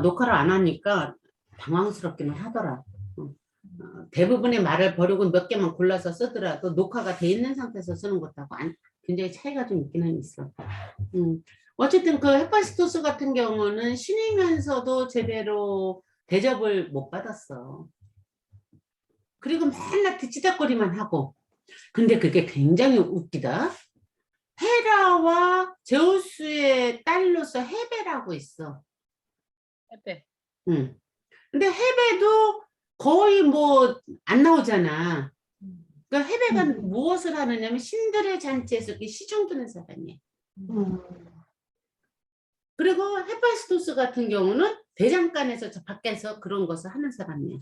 녹화를 안 하니까 당황스럽기는 하더라. 대부분의 말을 버리고 몇 개만 골라서 쓰더라도 녹화가 돼 있는 상태에서 쓰는 것하고 굉장히 차이가 좀 있기는 있어. 어쨌든 그 헤파이스토스 같은 경우는 신이면서도 제대로 대접을 못 받았어. 그리고 맨날 뒤치다거리만 하고. 근데 그게 굉장히 웃기다. 헤라와 제우스의 딸로서 헤베라고 있어. 헤베. 응. 근데 헤베도 거의 뭐 안 나오잖아. 그러니까 헤베가 무엇을 하느냐면 신들의 잔치에서 시중 드는 사람이야. 그리고 헤파이스토스 같은 경우는 대장간에서 저 밖에서 그런 것을 하는 사람이야.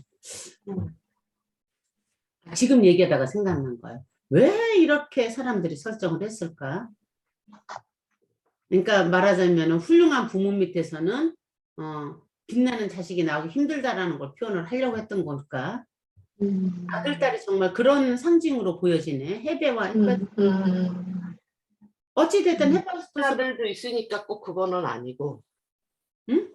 지금 얘기하다가 생각난 거야. 왜 이렇게 사람들이 설정을 했을까? 그러니까 말하자면 훌륭한 부모 밑에서는 빛나는 자식이 나오기 힘들다라는 걸 표현을 하려고 했던 걸까? 아들, 딸이 정말 그런 상징으로 보여지네. 헤베와 헤파이스토스. 어찌됐든 헤파이스토스 아들도 있으니까 꼭 그거는 아니고. 응?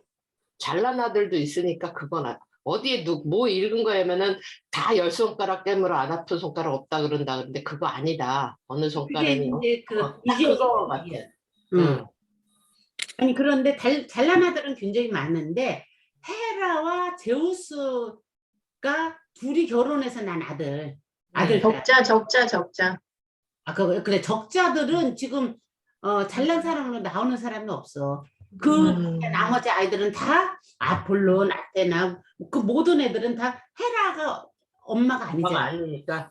잘난 아들도 있으니까 그건 어디에 뭐 읽은 거냐면은 다 10손가락 깨물어 안 아픈 손가락 없다 그런다. 근데 그거 아니다. 어느 손가락이. 그게 이제 그거 같아. 응. 아니 그런데 잘난 아들은 굉장히 많은데 헤라와 제우스가 둘이 결혼해서 난 아들. 적자. 그래 적자들은 지금 잘난 사람으로 나오는 사람이 없어. 나머지 아이들은 다 아폴론, 아테나 그 모든 애들은 다 헤라가 엄마가 아니잖아. 아니니까.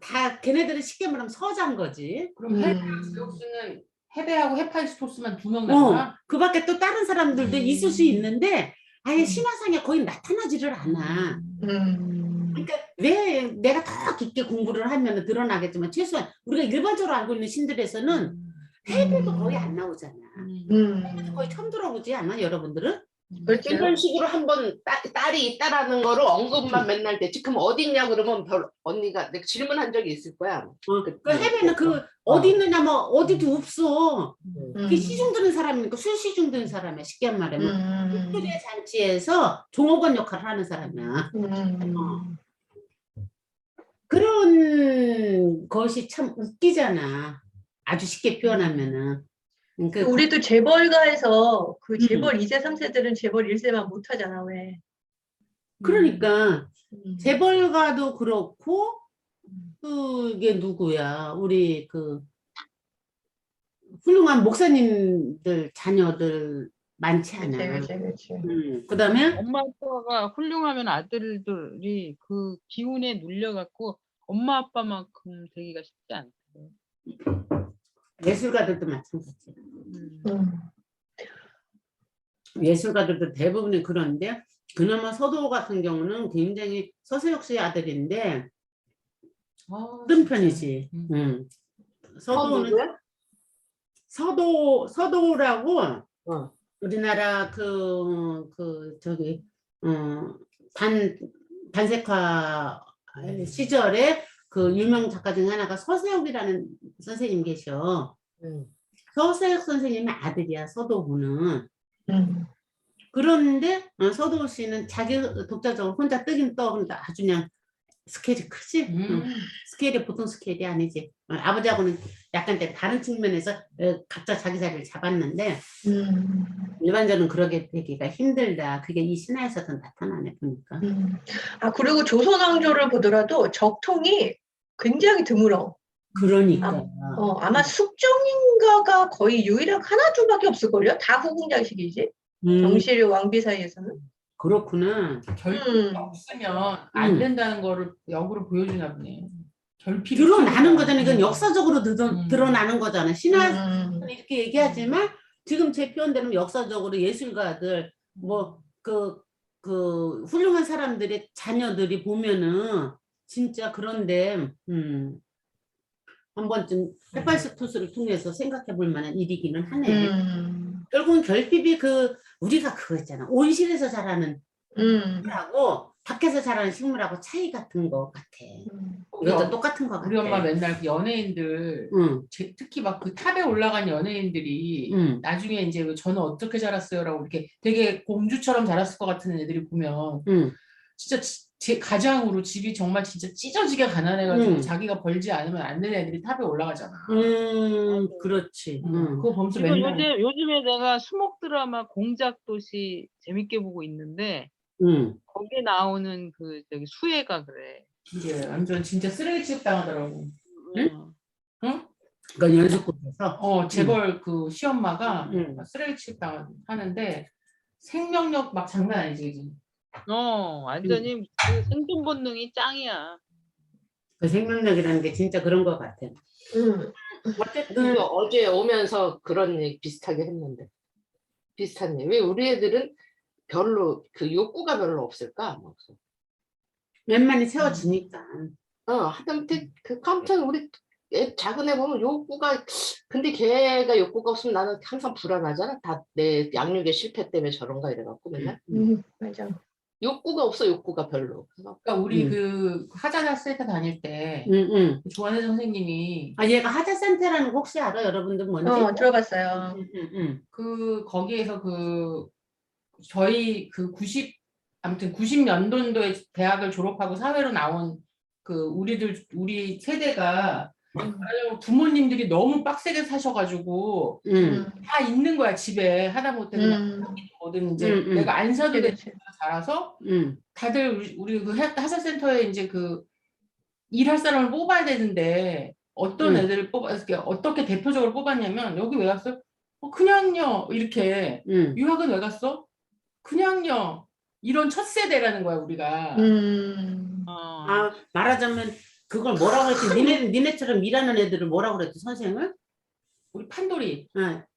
다 걔네들은 쉽게 말하면 서자인 거지. 그럼 헤베랑 제우스는 헤베하고 헤파이스토스만 2명 나와? 그 밖에 또 다른 사람들도 있을 수 있는데 아예 신화상에 거의 나타나지를 않아. 그러니까 왜 내가 더 깊게 공부를 하면 드러나겠지만 최소한 우리가 일반적으로 알고 있는 신들에서는 헤베도 거의 안 나오잖아. 헤베도 거의 처음 들어보지 않아 여러분들은? 이런 식으로 한번 딸이 있다라는 거를 언급만 맨날 되지. 그럼 어디 있냐 그러면 언니가 내가 질문한 적이 있을 거야. 그 헤베는 어디 있느냐 뭐 어디도 없어. 그게 시중 드는 사람이니까 술시중 드는 사람이야. 쉽게 말하면 victoria 잔치에서 종업원 역할을 하는 사람이야. 그런 것이 참 웃기잖아. 아주 쉽게 표현하면은. 그러니까 우리도 재벌가에서 그 재벌 2세, 3세들은 재벌 1세만 못하잖아, 왜? 그러니까 재벌가도 그렇고 그게 누구야? 우리 그 훌륭한 목사님들 자녀들 많지 않아. 그치. 그다음에 엄마 아빠가 훌륭하면 아들들이 그 기운에 눌려갖고 엄마 아빠만큼 되기가 쉽지 않대. 예술가들도 마찬가지야. 예술가들도 대부분이 그런데 그나마 서도 같은 경우는 굉장히 서세혁 씨의 아들인데 큰 편이지. 서도는 서도라고 우리나라 저기 반색화 시절에 그 유명 작가 중 하나가 서세혁이라는 선생님 계셔. 서세혁 선생님의 아들이야 서도구는. 그런데 서도 씨는 자기 독자적으로 혼자 뜨긴 떠. 근데 아주 그냥 스케일이 크지? 스케일이 보통 스케일이 아니지. 아버지하고는 약간 다른 측면에서 각자 자기 자리를 잡았는데 일반적으로 그러게 되기가 힘들다. 그게 이 신화에서도 나타나네 보니까. 그리고 조선왕조를 보더라도 적통이 굉장히 드물어. 그러니까. 아마 숙종인가가 거의 유일한 하나 둘밖에 없을걸요? 다 후궁장식이지. 정실 왕비 사이에서는. 그렇구나. 결핍이 없으면 안 된다는 거를 역으로 보여주나 보네. 결핍이 드러나는 거잖아. 이건 역사적으로 드러나는 거잖아. 신화는 이렇게 얘기하지만 지금 제 표현대로 역사적으로 예술가들 그 훌륭한 사람들의 자녀들이 보면은 진짜 그런데 한 번쯤 헤파이스토스를 통해서 생각해 볼 만한 일이기는 하네. 결국은 결핍이 우리가 그거 있잖아. 온실에서 자라는 거라고 밖에서 자라는 식물하고 차이 같은 거 같아. 우리 이것도 엄- 똑같은 거 같아. 우리 엄마 맨날 그 연예인들 응, 특히 막 그 탑에 올라간 연예인들이 응, 나중에 이제 저는 어떻게 자랐어요라고 이렇게 되게 공주처럼 자랐을 것 같은 애들이 보면 응, 진짜 제 가장으로 집이 정말 진짜 찢어지게 가난해가지고 응. 자기가 벌지 않으면 안 되는 애들이 탑에 올라가잖아. 그렇지. 그거 보면서 지금 맨날 요즘에 내가 수목 드라마 공작도시 재밌게 보고 있는데 응. 거기에 나오는 그 저기 수혜가 그래. 이게 완전 진짜 쓰레기 취급 당하더라고. 응? 응? 그러니까 연습국에서. 재벌 그 시엄마가 응. 쓰레기 취급 하는데 생명력 막 장난 아니지, 그지? 완전히 그 생존 본능이 짱이야. 그 생명력이라는 게 진짜 그런 것 같아. 어쨌든 이거 어제 오면서 그런 얘기 비슷하게 했는데 비슷한 얘기. 왜 우리 애들은 별로 그 욕구가 별로 없을까? 뭐 없어. 웬만히 채워지니까. 하다못해 그 깜짝 우리 작은 애 보면 욕구가 근데 걔가 욕구가 없으면 나는 항상 불안하잖아. 다 내 양육의 실패 때문에 저런가 이래갖고 맨날 맞아. 욕구가 없어 욕구가 별로. 그래서 그러니까 우리 응. 그 하자자 센터 다닐 때 응, 응. 조한혜 선생님이 아, 얘가 하자센터라는 거 혹시 알아? 여러분들 뭔지? 들어봤어요. 응, 응, 응. 그 거기에서 그 저희 그 90년도에 대학을 졸업하고 사회로 나온 그 우리 세대가 말하자면 부모님들이 너무 빡세게 사셔가지고 응, 다 있는 거야 집에 하다못해 그냥 뭐든 이제 응, 응. 내가 안 사도 되는 그치. 자라서 응, 다들 우리 그 하사센터에 이제 그 일할 사람을 뽑아야 되는데 어떤 응. 애들을 어떻게 대표적으로 뽑았냐면 여기 왜 갔어? 그냥요 이렇게 응. 유학은 왜 갔어? 그냥요 이런 첫 세대라는 거야 우리가. 아, 말하자면 그걸 뭐라고 했지? 니네처럼 일하는 애들을 뭐라고 그랬지? 선생을? 우리 판돌이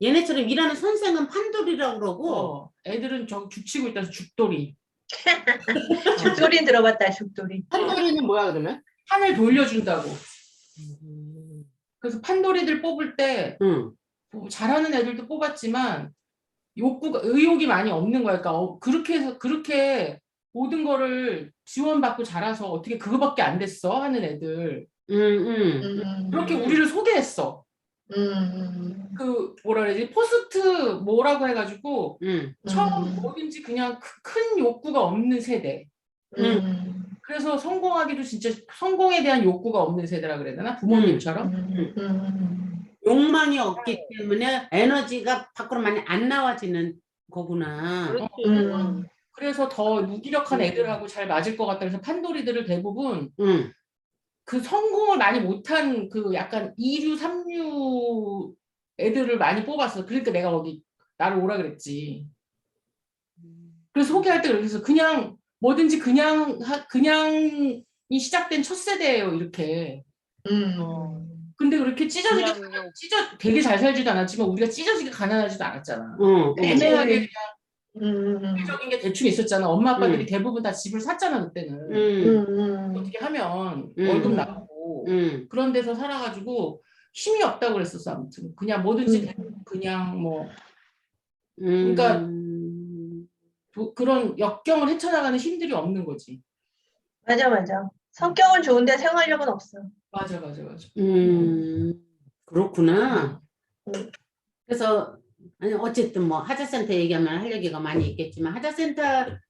얘네처럼 일하는 선생은 판돌이라고 그러고. 애들은 저 죽치고 있다서 죽돌이. 죽돌이 들어봤다, 죽돌이. 판돌이는 뭐야 그러면? 판을 돌려준다고. 그래서 판돌이들 뽑을 때 응. 뭐 잘하는 애들도 뽑았지만 의욕이 많이 없는 거야. 그러니까 그렇게 해서 그렇게 모든 거를 지원받고 자라서 어떻게 그거밖에 안 됐어 하는 애들. 응, 응. 그렇게 우리를 소개했어. 그 뭐라 그러지? 포스트 뭐라고 해가지고 응. 처음 뭐든지 그냥 큰 욕구가 없는 세대. 그래서 성공하기도 진짜 성공에 대한 욕구가 없는 세대라 그래야 되나? 부모님처럼. 욕망이 없기 때문에 에너지가 밖으로 많이 안 나와지는 거구나. 그렇지. 그래서 더 무기력한 애들하고 잘 맞을 것 같다. 그래서 판돌이들을 대부분 응. 그 성공을 많이 못한 그 약간 2류, 3류 애들을 많이 뽑았어. 그러니까 내가 거기 나를 오라 그랬지. 그래서 소개할 때 그래서 그냥 뭐든지 그냥이 시작된 첫 세대예요. 이렇게. 근데 그렇게 되게 잘 살지도 않았지만 우리가 찢어지게 가난하지도 않았잖아. 응. 애매하게 경제적인 게 대충 있었잖아. 엄마 아빠들이 대부분 다 집을 샀잖아 그때는. 응. 어떻게 하면 음. 월급 나오고 응. 그런 데서 살아가지고 힘이 없다고 그랬었어. 아무튼 그냥 뭐든지 그냥 뭐 그러니까 그런 역경을 헤쳐나가는 힘들이 없는 거지. 맞아. 성격은 좋은데 생활력은 없어. 맞아. 그렇구나. 음. 그래서 아니 어쨌든 뭐 하자센터 얘기하면 할 얘기가 많이 있겠지만 하자센터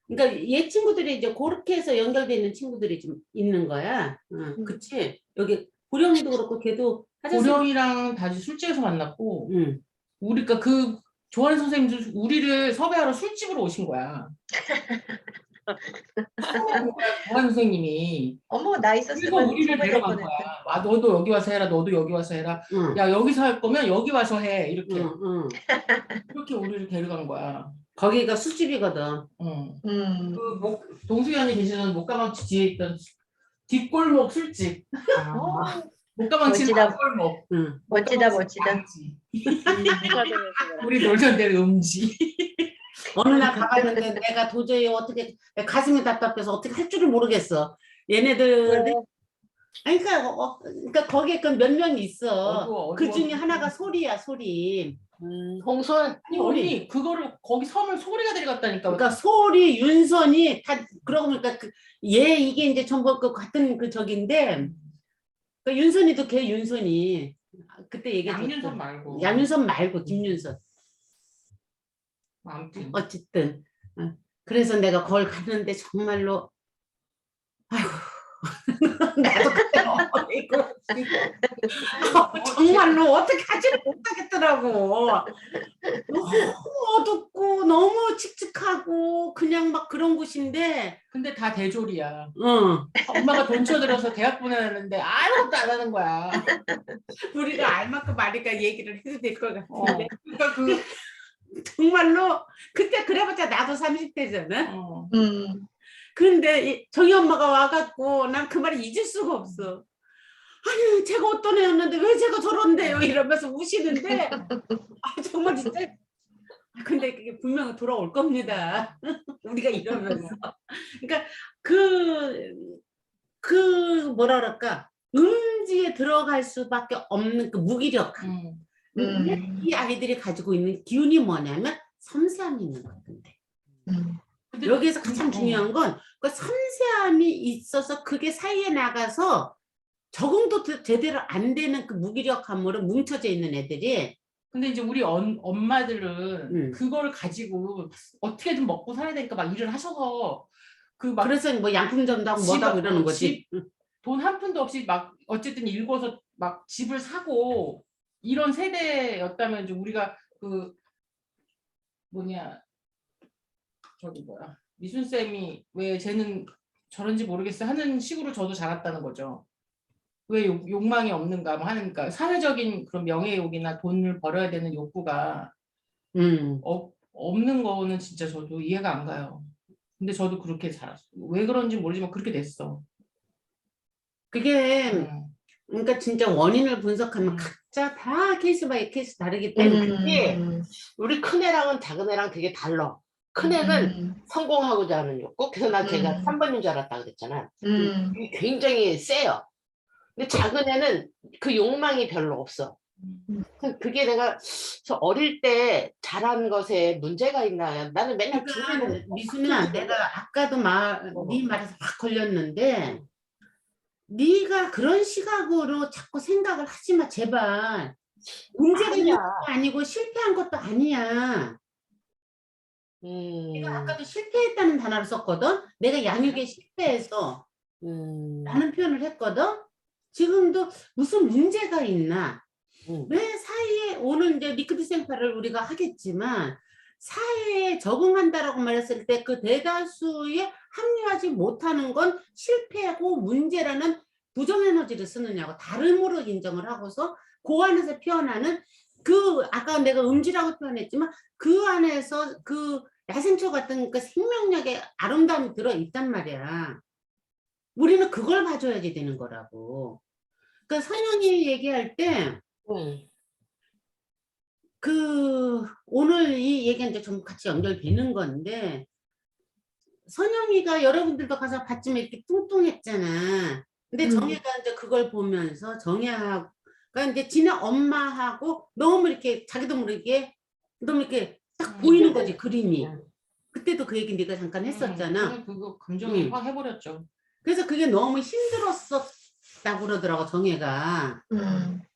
그러니까 얘 친구들이 이제 그렇게 해서 연결돼 있는 친구들이 좀 있는 거야. 그치? 여기 고령이도 그렇고 걔도 하자센터. 고령이랑 다시 술집에서 만났고 응. 우리가 그 조한혜 선생님도 우리를 섭외하러 술집으로 오신 거야. 조한혜 선생님이 어머, 나 그래서 있었으면 우리를 선물 데려간 뻔했다. 거야. 너도 여기 와서 해라. 너도 여기 와서 해라. 응. 야 여기서 할 거면 여기 와서 해. 이렇게 응. 그렇게 우리를 데려간 거야. 거기가 술집이거든. 그 동수연이 계시는 목가방치 뒤에 있던 뒷골목 술집. 목가방치 멋지다. 앞골목. 응. 멋지다. 음지. 무사동에서 우리 놀던 데는 음지. 어느 날 가봤는데 내가 도저히 어떻게 가슴이 답답해서 어떻게 할 줄을 모르겠어. 얘네들이 아니, 그러니까 거기에 그 몇 명 있어. 어두워, 그 어두워. 중에 하나가 소리야, 소리. 홍솔. 아니 언니 그거를 거기 섬을 소리가 데려갔다니까. 그러니까 소리, 윤선이 다 그러고 보니까 얘 이게 이제 전부 그 같은 그 적인데 그 윤선이도 걔 윤선이 그때 얘기했죠. 양윤선 말고. 양윤선 말고 김윤선. 아무튼 어쨌든 그래서 내가 거기 갔는데 정말로 아이고 나도 그때 이거 정말로 어떻게 하지를 못하겠더라고. 너무 어둡고 너무 칙칙하고 그냥 막 그런 곳인데 근데 다 대졸이야. 응. 엄마가 돈 쳐들어서 대학 보내는데 아무것도 안 하는 거야. 우리가 알만큼 말니까 얘기를 해도 될 것 어. 같은데 그러니까 그 정말로 그때 그래봤자 나도 30대잖아. 어. 그런데 정희 엄마가 와갖고 난 그 말을 잊을 수가 없어. 아니 제가 어떤 애였는데 왜 제가 저런데요 이러면서 우시는데 정말 진짜 근데 그게 분명히 돌아올 겁니다. 우리가 이러면서 그러니까 그 뭐라 그럴까 음지에 들어갈 수밖에 없는 그 무기력함. 이 아이들이 가지고 있는 기운이 뭐냐면 섬세함이 있는 것 같은데 근데 여기에서 가장 중요한 건 그 섬세함이 있어서 그게 사이에 나가서 적응도 제대로 안 되는 그 무기력함으로 뭉쳐져 있는 애들이 근데 이제 우리 엄마들은 그걸 가지고 어떻게든 먹고 살아야 되니까 막 일을 하셔서 그 막 그래서 뭐 양품점도 하고 뭐도 하고 이러는 거지. 돈 한 푼도 없이 막 어쨌든 읽어서 막 집을 사고 이런 세대였다면 이제 우리가 그 뭐냐 저기 뭐야 미순 쌤이 왜 쟤는 저런지 모르겠어 하는 식으로 저도 자랐다는 거죠. 왜 욕망이 없는가 뭐 하니까 사회적인 그런 명예욕이나 돈을 벌어야 되는 욕구가 없는 거는 진짜 저도 이해가 안 가요. 근데 저도 그렇게 자랐어. 왜 그런지 모르지만 그렇게 됐어. 그게 그러니까 진짜 원인을 분석하면 각자 다 케이스 바이 케이스 다르기 때문에 우리 큰애랑은 작은애랑 되게 달라. 큰애는 성공하고자 하는 욕구. 그래서 나 걔가 3번인 줄 알았다 그랬잖아. 이게 굉장히 세요. 근데 작은애는 그 욕망이 별로 없어. 그게 내가 저 어릴 때 잘한 것에 문제가 있나. 나는 맨날 그러니까 미순아 내가 아까도 네 말에서 막 걸렸는데 네가 그런 시각으로 자꾸 생각을 하지 마 제발. 문제가 있는 것도 아니고 실패한 것도 아니야. 내가 아까도 실패했다는 단어를 썼거든. 내가 양육에 실패해서 라는 표현을 했거든. 지금도 무슨 문제가 있나. 왜 사회에 오늘 이제 리크트 생활을 우리가 하겠지만 사회에 적응한다라고 말했을 때 그 대다수에 합류하지 못하는 건 실패고 문제라는 부정에너지를 쓰느냐고 다름으로 인정을 하고서 그 안에서 표현하는 그 아까 내가 음지라고 표현했지만 그 안에서 그 야생초 같은 그 생명력의 아름다움이 들어있단 말이야. 우리는 그걸 봐줘야지 되는 거라고. 그러니까 선영이 얘기할 때 오늘 이 얘기가 이제 좀 같이 연결되는 건데 선영이가 여러분들도 가서 봤지만 이렇게 뚱뚱했잖아. 근데 정혜가 이제 그걸 보면서 정혜가 이제 지네 엄마하고 너무 이렇게 자기도 모르게 너무 이렇게 딱 보이는 거지 그림이. 그때도 그 얘기 네가 잠깐 했었잖아. 그거 감정이 확 해버렸죠. 그래서 그게 너무 힘들었다고 그러더라고 정혜가.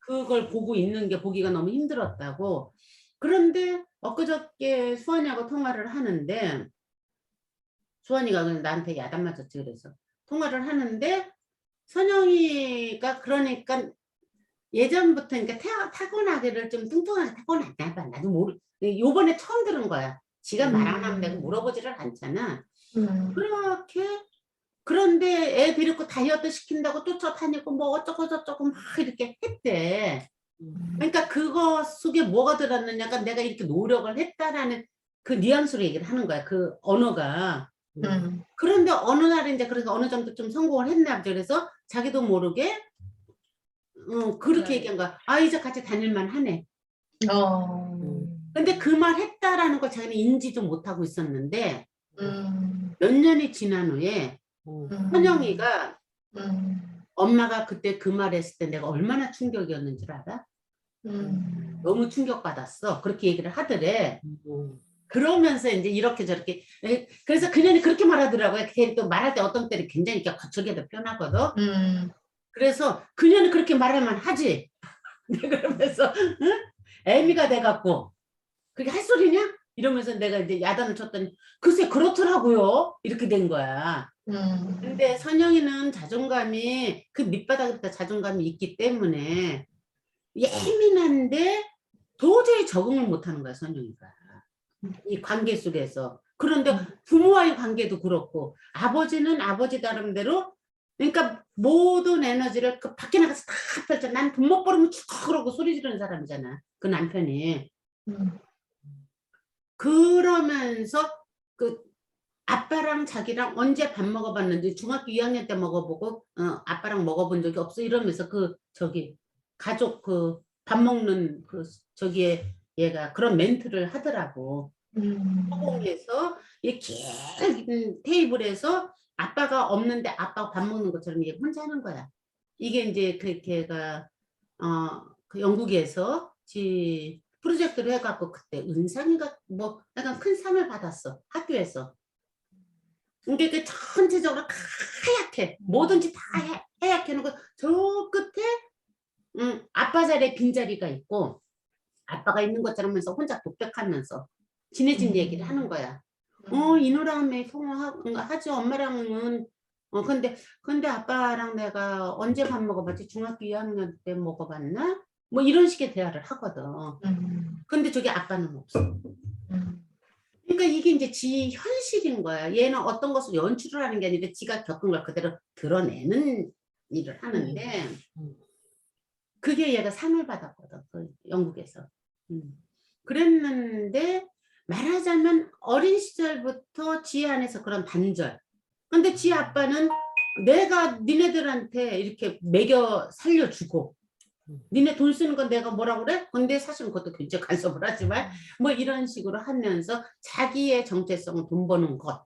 그걸 보고 있는 게 보기가 너무 힘들었다고. 그런데 엊그저께 수환이하고 통화를 하는데 수환이가 나한테 야단 맞았지 그래서 통화를 하는데 선영이가 그러니까 예전부터 그러니까 타고나기를 좀 뚱뚱하게 타고났나 봐. 나도 요번에 처음 들은 거야. 지가 말 안 하면 내가 물어보지를 않잖아. 그렇게 그런데 애 데리고 다이어트 시킨다고 쫓아다니고 뭐 어쩌고 저쩌고 막 이렇게 했대. 그러니까 그거 속에 뭐가 들었느냐가 내가 이렇게 노력을 했다라는 그 뉘앙스로 얘기를 하는 거야. 그 언어가. 그런데 어느 날에 이제 그래서 어느 정도 좀 성공을 했나 보죠. 그래서 자기도 모르게 그렇게 얘기한 거야. 아 이제 같이 다닐만 하네. 근데 그 말 했다라는 걸 자기는 인지도 못하고 있었는데 몇 년이 지난 후에 선영이가 엄마가 그때 그 말 했을 때 내가 얼마나 충격이었는 줄 알아? 너무 충격받았어. 그렇게 얘기를 하더래. 그러면서 이제 이렇게 저렇게 그래서 그년이 그렇게 말하더라고요. 걔 또 말할 때 어떤 때는 굉장히 이렇게 거칠게도 표현하거든. 그래서 그년이 그렇게 말하면 하지. 그러면서 응? 애미가 돼갖고 그게 할 소리냐? 이러면서 내가 이제 야단을 쳤더니 글쎄 그렇더라고요. 이렇게 된 거야. 근데 선영이는 자존감이 그 밑바닥에 자존감이 있기 때문에 예민한데 도저히 적응을 못하는 거야 선영이가. 이 관계 속에서. 그런데 부모와의 관계도 그렇고 아버지는 아버지 나름대로 그러니까 모든 에너지를 그 밖에 나가서 다 펼쳐. 난 돈 못 벌으면 쭉 그러고 소리 지르는 사람이잖아. 그 남편이. 그러면서 그 아빠랑 자기랑 언제 밥 먹어봤는지 중학교 2학년 때 먹어보고 아빠랑 먹어본 적이 없어 이러면서 그 저기 가족 그 밥 먹는 그 저기에 얘가 그런 멘트를 하더라고. 허공에서 이 긴 테이블에서 아빠가 없는데 아빠가 밥 먹는 것처럼 얘 혼자 하는 거야. 이게 이제 그 걔가 그 영국에서 프로젝트를 해갖고 그때 은상인가 뭐 약간 큰 상을 받았어 학교에서. 근데 그 전체적으로 하얗게 뭐든지 다 하얗게 해놓고 저 끝에 아빠 자리에 빈자리가 있고 아빠가 있는 것처럼 하면서 혼자 독백하면서 지내진 얘기를 하는 거야. 이노랑매 통화하죠. 엄마랑은 근데 아빠랑 내가 언제 밥 먹어봤지? 중학교 2학년 때 먹어봤나? 뭐 이런 식의 대화를 하거든. 근데 저기 아빠는 없어. 그러니까 이게 이제 지 현실인 거야. 얘는 어떤 것을 연출을 하는 게 아니라 지가 겪은 걸 그대로 드러내는 일을 하는데 그게 얘가 상을 받았거든. 그 영국에서. 그랬는데 말하자면 어린 시절부터 지 안에서 그런 반절. 근데 지 아빠는 내가 니네들한테 이렇게 먹여 살려주고 니네 돈 쓰는 건 내가 뭐라고 그래? 근데 사실은 그것도 굉장히 간섭을 하지만 뭐 이런 식으로 하면서 자기의 정체성은 돈 버는 것.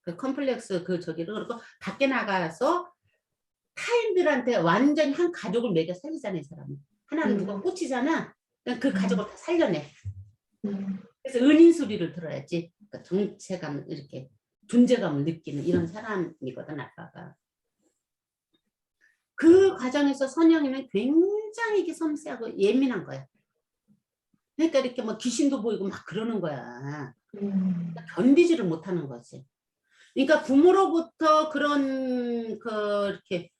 그 컴플렉스 그 저기를 그리고 밖에 나가서 타인들한테 완전히 한 가족을 먹여 살리잖아 이 사람은. 하나는 누가 꽂히잖아. 그 가족을 다 살려내. 그래서 은인 소리를 들어야지. 그러니까 정체감 이렇게 존재감을 느끼는 이런 사람이거든 아빠가. 그 과정에서 선영이는 굉장히 이게 섬세하고 예민한 거야. 그러니까 이렇게 뭐 귀신도 보이고 막 그러는 거야. 그러니까 견디지를 못하는 거지. 그러니까 부모로부터 그런 그 이렇게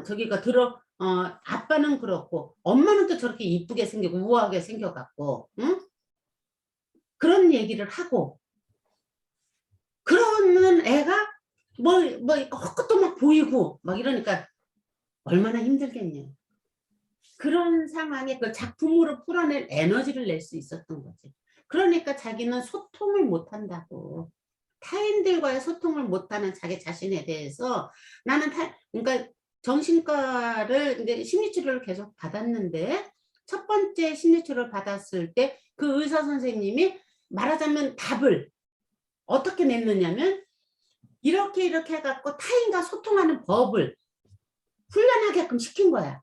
저기가 아빠는 그렇고 엄마는 또 저렇게 이쁘게 생기고 우아하게 생겨갖고 응? 그런 얘기를 하고 그러면 애가 뭐 헛것도 막 보이고 막 이러니까 얼마나 힘들겠냐. 그런 상황에 그 작품으로 풀어낼 에너지를 낼 수 있었던 거지. 그러니까 자기는 소통을 못한다고. 타인들과의 소통을 못하는 자기 자신에 대해서 나는 그러니까 정신과를 이제 심리치료를 계속 받았는데 첫 번째 심리치료를 받았을 때 그 의사 선생님이 말하자면 답을 어떻게 냈느냐면 이렇게 해갖고 타인과 소통하는 법을 훈련하게끔 시킨 거야.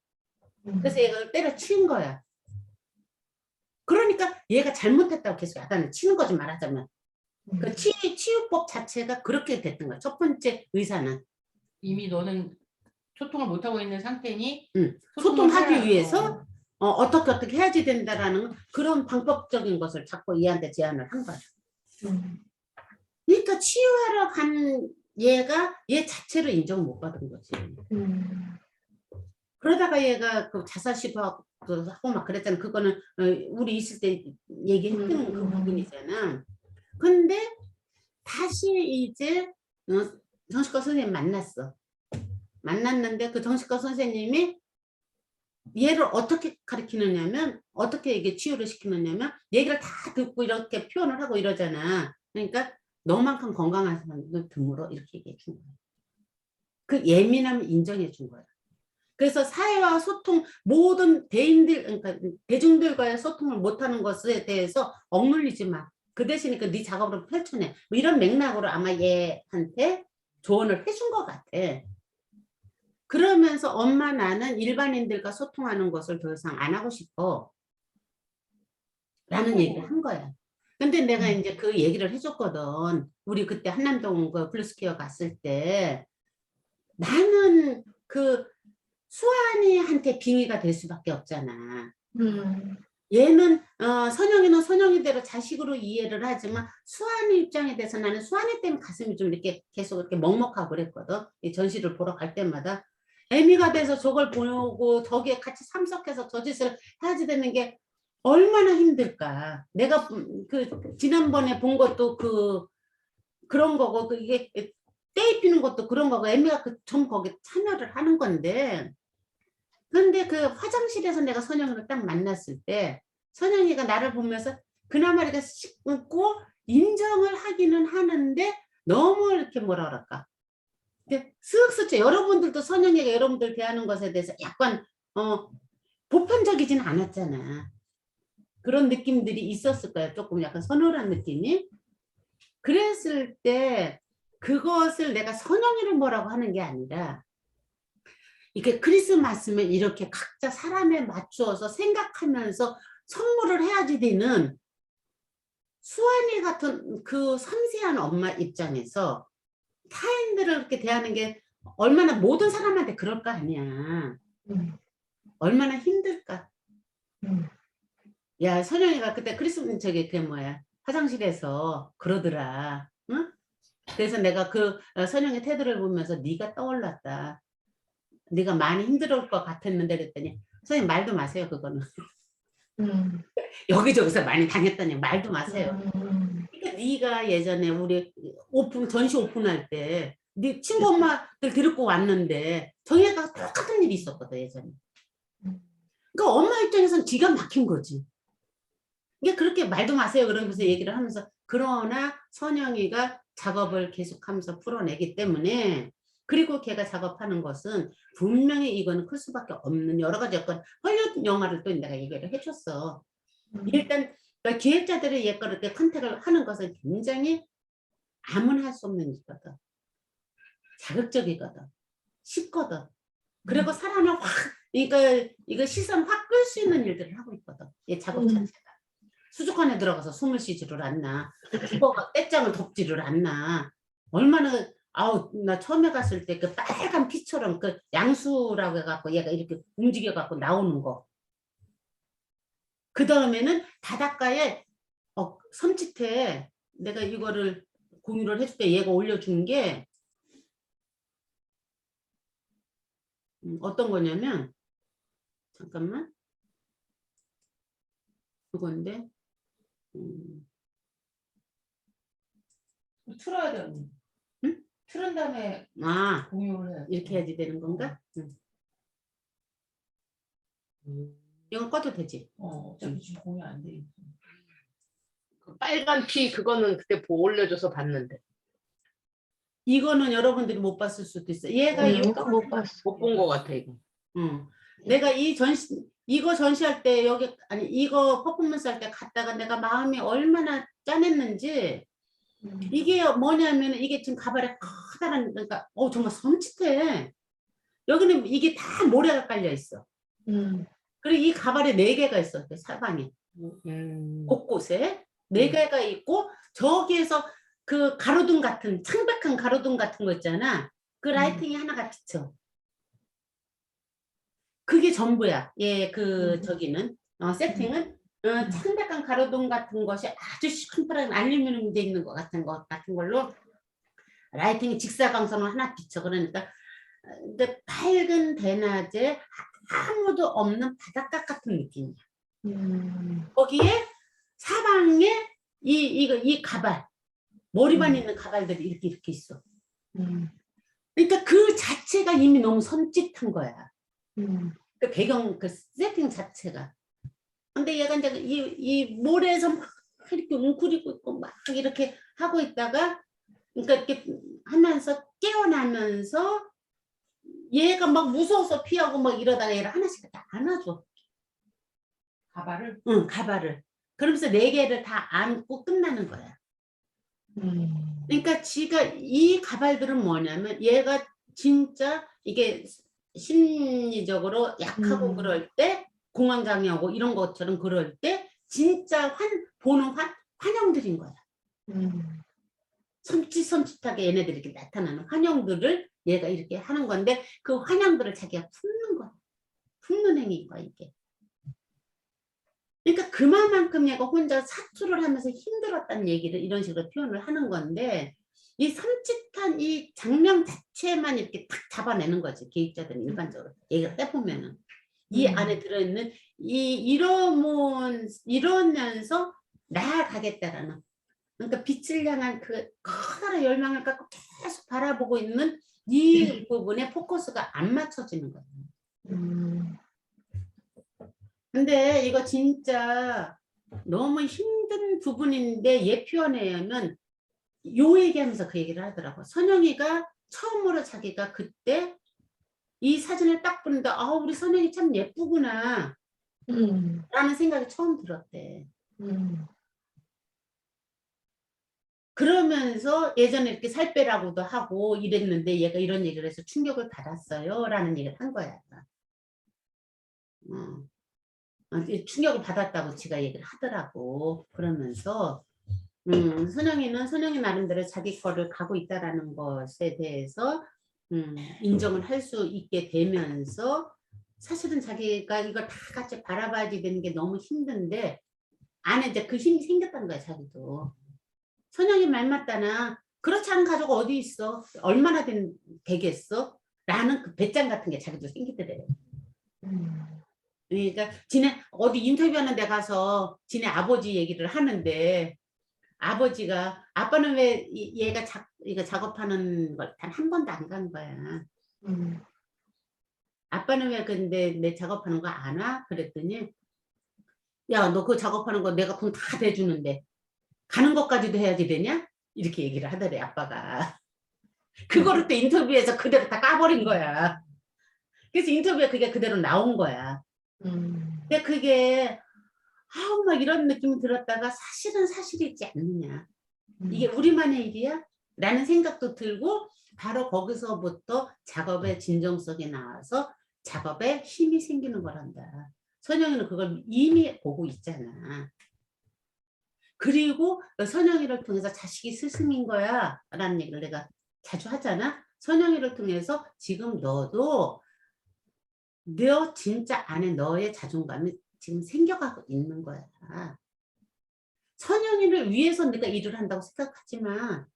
그래서 얘가 때려치운 거야. 그러니까 얘가 잘못했다고 계속 야단을 치는 거지 말하자면. 그 치유법 자체가 그렇게 됐던 거야. 첫 번째 의사는. 이미 너는 소통을 못하고 있는 상태니 소통하기 위해서 어떻게 해야지 된다라는 그런 방법적인 것을 자꾸 얘한테 제안을 한 거야. 그러니까 치유하러 간 얘가 얘 자체로 인정을 못 받은 거지. 그러다가 얘가 그 자살 시도하고 막 그랬잖아. 그거는 우리 있을 때 얘기했던 그 부분이잖아. 근데 다시 이제 정신과 선생님 만났어. 만났는데 그 정신과 선생님이 얘를 어떻게 가르치느냐면 어떻게 이게 치유를 시키느냐면 얘기를 다 듣고 이렇게 표현을 하고 이러잖아. 그러니까 너만큼 건강한 사람은 드물어 이렇게 얘기해 준 거야. 그 예민함을 인정해 준 거야. 그래서 사회와 소통 모든 그러니까 대중들과의 소통을 못하는 것에 대해서 억눌리지 마. 그 대신에 네 작업으로 펼쳐내. 뭐 이런 맥락으로 아마 얘한테 조언을 해준 것 같아. 그러면서 엄마 나는 일반인들과 소통하는 것을 더 이상 안 하고 싶어. 라는 얘기를 한 거야. 근데 내가 이제 그 얘기를 해줬거든. 우리 그때 한남동 그 블루스퀘어 갔을 때 나는 그 수환이한테 빙의가 될 수밖에 없잖아. 얘는 선영이는 선영이대로 자식으로 이해를 하지만 수환이 입장에 대해서 나는 수환이 때문에 가슴이 좀 이렇게 계속 이렇게 먹먹하고 그랬거든. 이 전시를 보러 갈 때마다 애미가 돼서 저걸 보고 저기에 같이 참석해서 저 짓을 해야지 되는 게 얼마나 힘들까. 내가 그 지난번에 본 것도 그런 거고 그게 때 입히는 것도 그런 거고 애미가 좀 거기 참여를 하는 건데, 근데 그 화장실에서 내가 선영이를 딱 만났을 때 선영이가 나를 보면서 그나마 이렇게 씻고 인정을 하기는 하는데 너무 이렇게 뭐라 그럴까 쓱쓱 여러분들도 선영이가 여러분들 대하는 것에 대해서 약간 보편적이진 않았잖아. 그런 느낌들이 있었을 거야. 조금 약간 서늘한 느낌이. 그랬을 때 그것을 내가 선영이를 뭐라고 하는 게 아니라 이게 크리스마스면 이렇게 각자 사람에 맞추어서 생각하면서 선물을 해야지 되는 수환이 같은 그 섬세한 엄마 입장에서 타인들을 그렇게 대하는 게 얼마나 모든 사람한테 그럴 거 아니야. 얼마나 힘들까. 야, 선영이가 그때 크리스마스 저기 그 뭐야 화장실에서 그러더라. 응? 그래서 내가 그 선영이 태도를 보면서 네가 떠올랐다. 네가 많이 힘들을 것 같았는데 그랬더니 선생님 말도 마세요. 그거는. 여기저기서 많이 다녔다니 말도 마세요. 그러니까 네가 예전에 우리 전시 오픈할 때 네 친구 엄마들 데리고 왔는데 정혜가 똑같은 일이 있었거든 예전에. 그러니까 엄마 입장에서는 기가 막힌 거지. 이게 그렇게 말도 마세요 그러면서 얘기를 하면서, 그러나 선영이가 작업을 계속하면서 풀어내기 때문에, 그리고 걔가 작업하는 것은 분명히 이거는 클 수밖에 없는 여러 가지 여건 헐리우드 영화를 또 내가 얘기를 해줬어. 일단 그러니까 기획자들이 얘가 이렇게 컨택을 하는 것은 굉장히 아무나 할 수 없는 일이거든. 자극적이거든. 쉽거든. 그리고 사람을 확 이거 시선 확 끌 수 있는 일들을 하고 있거든. 이 작업 자체가. 수족관에 들어가서 숨을 쉬지를 않나. 국어가 떼장을 덮지를 않나. 얼마나 아우 나 처음에 갔을 때 그 빨간 피처럼 그 양수라고 해갖고 얘가 이렇게 움직여갖고 나오는 거. 그 다음에는 바닷가에 섬찟해. 내가 이거를 공유를 해줄 때 얘가 올려준 게 어떤 거냐면, 잠깐만, 그건데 틀어야 돼 언니. 응? 틀은 다음에 공유를 해야 돼. 이렇게 해야지 되는 건가? 응. 이건 꺼도 되지? 어차피 지금 공유 안 돼. 그 빨간 피 그거는 그때 올려줘서 봤는데 이거는 여러분들이 못 봤을 수도 있어. 얘가 이거 못 봤어. 못 본 것 같아 이거. 내가 이거 전시할 때 여기 아니 이거 퍼포먼스 할 때 갔다가 내가 마음이 얼마나 짠했는지, 이게 뭐냐면 이게 지금 가발에 커다란, 그러니까 정말 섬찟해. 여기는 이게 다 모래가 깔려 있어. 그리고 이 가발에 4개가 있어. 사방에 곳곳에 4개가 있고, 저기에서 그 가로등 같은 창백한 가로등 같은 거 있잖아. 그 라이팅이 하나가 비쳐. 그게 전부야. 예, 저기는 세팅은 창백한 가로등 같은 것이 아주 시큰둥한 알루미늄 돼 있는 것 같은 걸로 라이팅이 직사광선으로 하나 비쳐. 그러니까 근데 밝은 대낮에 아무도 없는 바닷가 같은 느낌이야. 거기에 사방에 이 가발, 머리만 있는 가발들이 이렇게 있어. 그러니까 그 자체가 이미 너무 섬찟한 거야. 그 배경, 그 세팅 자체가. 근데 얘가 이제 이 모래에서 막 이렇게 웅크리고 있고 막 이렇게 하고 있다가, 그러니까 이렇게 하면서 깨어나면서 얘가 막 무서워서 피하고 막 이러다가 얘를 하나씩 다 안아줘. 가발을? 응, 가발을. 그러면서 4개를 다 안고 끝나는 거야. 그러니까 지가 이 가발들은 뭐냐면 얘가 진짜 이게 심리적으로 약하고 그럴 때 공황장애 오고 이런 것처럼 그럴 때 진짜 보는 환영들인 거야. 섬찟섬찟하게 얘네들이 이렇게 나타나는 환영들을 얘가 이렇게 하는 건데 그 환영들을 자기가 품는 거야. 품는 행위인 거야 이게. 그러니까 그만큼 얘가 혼자 사투를 하면서 힘들었다는 얘기를 이런 식으로 표현을 하는 건데 이 섬찟한 이 장면 자체만 이렇게 탁 잡아내는 거지. 개입자들은 일반적으로 얘기를 해보면은 이 안에 들어있는 이러면서 나아가겠다라는, 그러니까 빛을 향한 그 커다란 열망을 갖고 계속 바라보고 있는 이 부분에 포커스가 안 맞춰지는 거예요. 근데 이거 진짜 너무 힘든 부분인데 얘 표현에 의하면 요 얘기하면서 그 얘기를 하더라고. 선영이가 처음으로 자기가 그때 이 사진을 딱 보는데 우리 선영이 참 예쁘구나 라는 생각이 처음 들었대. 그러면서 예전에 이렇게 살 빼라고도 하고 이랬는데 얘가 이런 얘기를 해서 충격을 받았어요 라는 얘기를 한 거야. 충격을 받았다고 지가 얘기를 하더라고. 그러면서 선영이는 선영이 나름대로 자기 거를 가고 있다라는 것에 대해서 인정을 할 수 있게 되면서 사실은 자기가 이걸 다 같이 바라봐야지 되는 게 너무 힘든데 안에 이제 그 힘이 생겼다는 거야. 자기도. 선영이 말 맞다나 그렇지 않은 가족 어디 있어? 얼마나 되겠어? 라는 그 배짱 같은 게 자기도 생기더래. 그러니까 지네 어디 인터뷰하는 데 가서 지네 아버지 얘기를 하는데 아버지가 아빠는 왜 얘가 이거 작업하는 걸 단 한 번도 안 간 거야. 아빠는 왜 근데 내 작업하는 거 안 와? 그랬더니 야, 너 그 작업하는 거 내가 돈 다 대주는데 가는 것까지도 해야지 되냐? 이렇게 얘기를 하더래 아빠가. 그거를 또 인터뷰에서 그대로 다 까버린 거야. 그래서 인터뷰에 그게 그대로 나온 거야. 근데 그게 막 이런 느낌이 들었다가 사실은 사실이지 않느냐. 이게 우리만의 일이야? 라는 생각도 들고 바로 거기서부터 작업의 진정성이 나와서 작업에 힘이 생기는 거란다. 선영이는 그걸 이미 보고 있잖아. 그리고 선영이를 통해서 자식이 스승인 거야 라는 얘기를 내가 자주 하잖아. 선영이를 통해서 지금 너도 너 진짜 안에 너의 자존감이 지금 생겨가고 있는 거야. 선영이를 위해서 네가 일을 한다고 생각하지만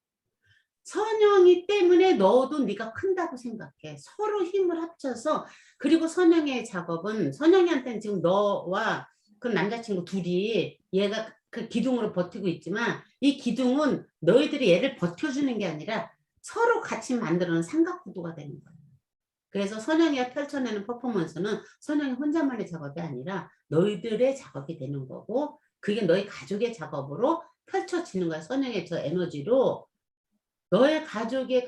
선영이 때문에 너도 네가 큰다고 생각해. 서로 힘을 합쳐서. 그리고 선영의 작업은 선영이한테는 지금 너와 그 남자친구 둘이 얘가 그 기둥으로 버티고 있지만 이 기둥은 너희들이 얘를 버텨주는 게 아니라 서로 같이 만들어낸 삼각구도가 되는 거야. 그래서 선영이가 펼쳐내는 퍼포먼스는 선영이 혼자만의 작업이 아니라 너희들의 작업이 되는 거고 그게 너희 가족의 작업으로 펼쳐지는 거야. 선영의 저 에너지로 너의 가족의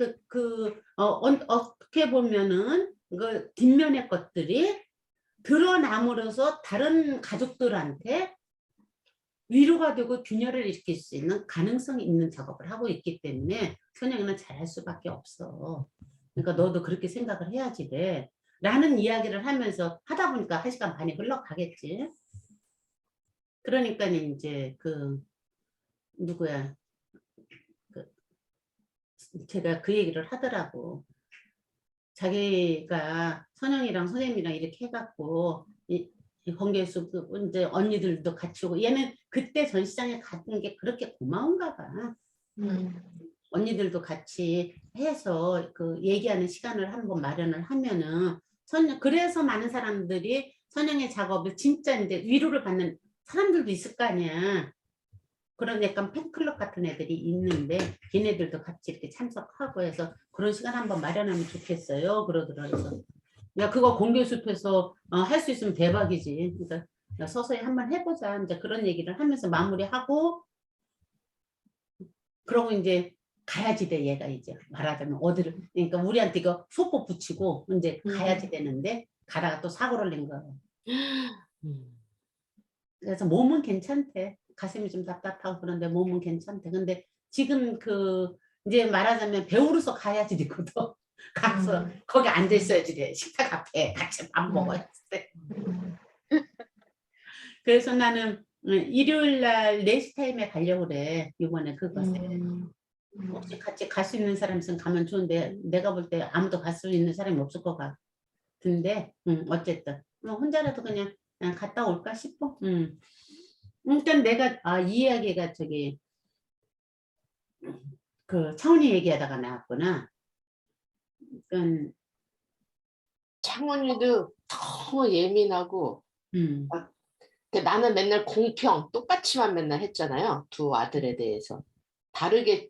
어떻게 보면은 그 뒷면의 것들이 드러남으로써 다른 가족들한테 위로가 되고 균열을 일으킬 수 있는 가능성이 있는 작업을 하고 있기 때문에 선영이는 잘할 수밖에 없어. 그러니까 너도 그렇게 생각을 해야지 돼. 라는 이야기를 하면서 하다 보니까 1시간 반이 흘러가겠지. 그러니까 이제 누구야. 제가 그 얘기를 하더라고. 자기가 선영이랑 선생님이랑 이렇게 해갖고 건계수 이제 언니들도 같이 오고 얘는 그때 전시장에 갔던 게 그렇게 고마운가 봐. 언니들도 같이 해서 그 얘기하는 시간을 한번 마련을 하면은 그래서 많은 사람들이 선영의 작업을 진짜 이제 위로를 받는 사람들도 있을 거 아니야. 그런 약간 팬클럽 같은 애들이 있는데 걔네들도 같이 이렇게 참석하고 해서 그런 시간 한번 마련하면 좋겠어요. 그러더라고요. 야 그거 공개숲에서 할 수 있으면 대박이지. 그러니까 서서히 한번 해보자. 이제 그런 얘기를 하면서 마무리하고 그러고 이제 가야지 돼. 얘가 이제 말하자면 어디를 그러니까 우리한테 이거 소포 붙이고 이제 가야지 되는데 가다가 또 사고를 낸 거야. 그래서 몸은 괜찮대. 가슴이 좀 답답하고 그런데 몸은 괜찮대. 근데 지금 이제 말하자면 배우로서 가야지 되거든. 가서 거기 앉아 있어야지 돼. 식탁 앞에 같이 밥 먹어야 돼. 그래서 나는 일요일 날 4시 타임에 가려고 그래. 이번에 그것에. 혹시 같이 갈 수 있는 사람 있으면 가면 좋은데 내가 볼 때 아무도 갈 수 있는 사람이 없을 것 같은데 어쨌든 혼자라도 그냥 갔다 올까 싶어. 그러니까 내가 이 이야기가 저기 그 차은이 얘기하다가 나왔구나. 그러니까 창원이도 너무 예민하고 음, 나는 맨날 공평 똑같이만 맨날 했잖아요. 두 아들에 대해서 다르게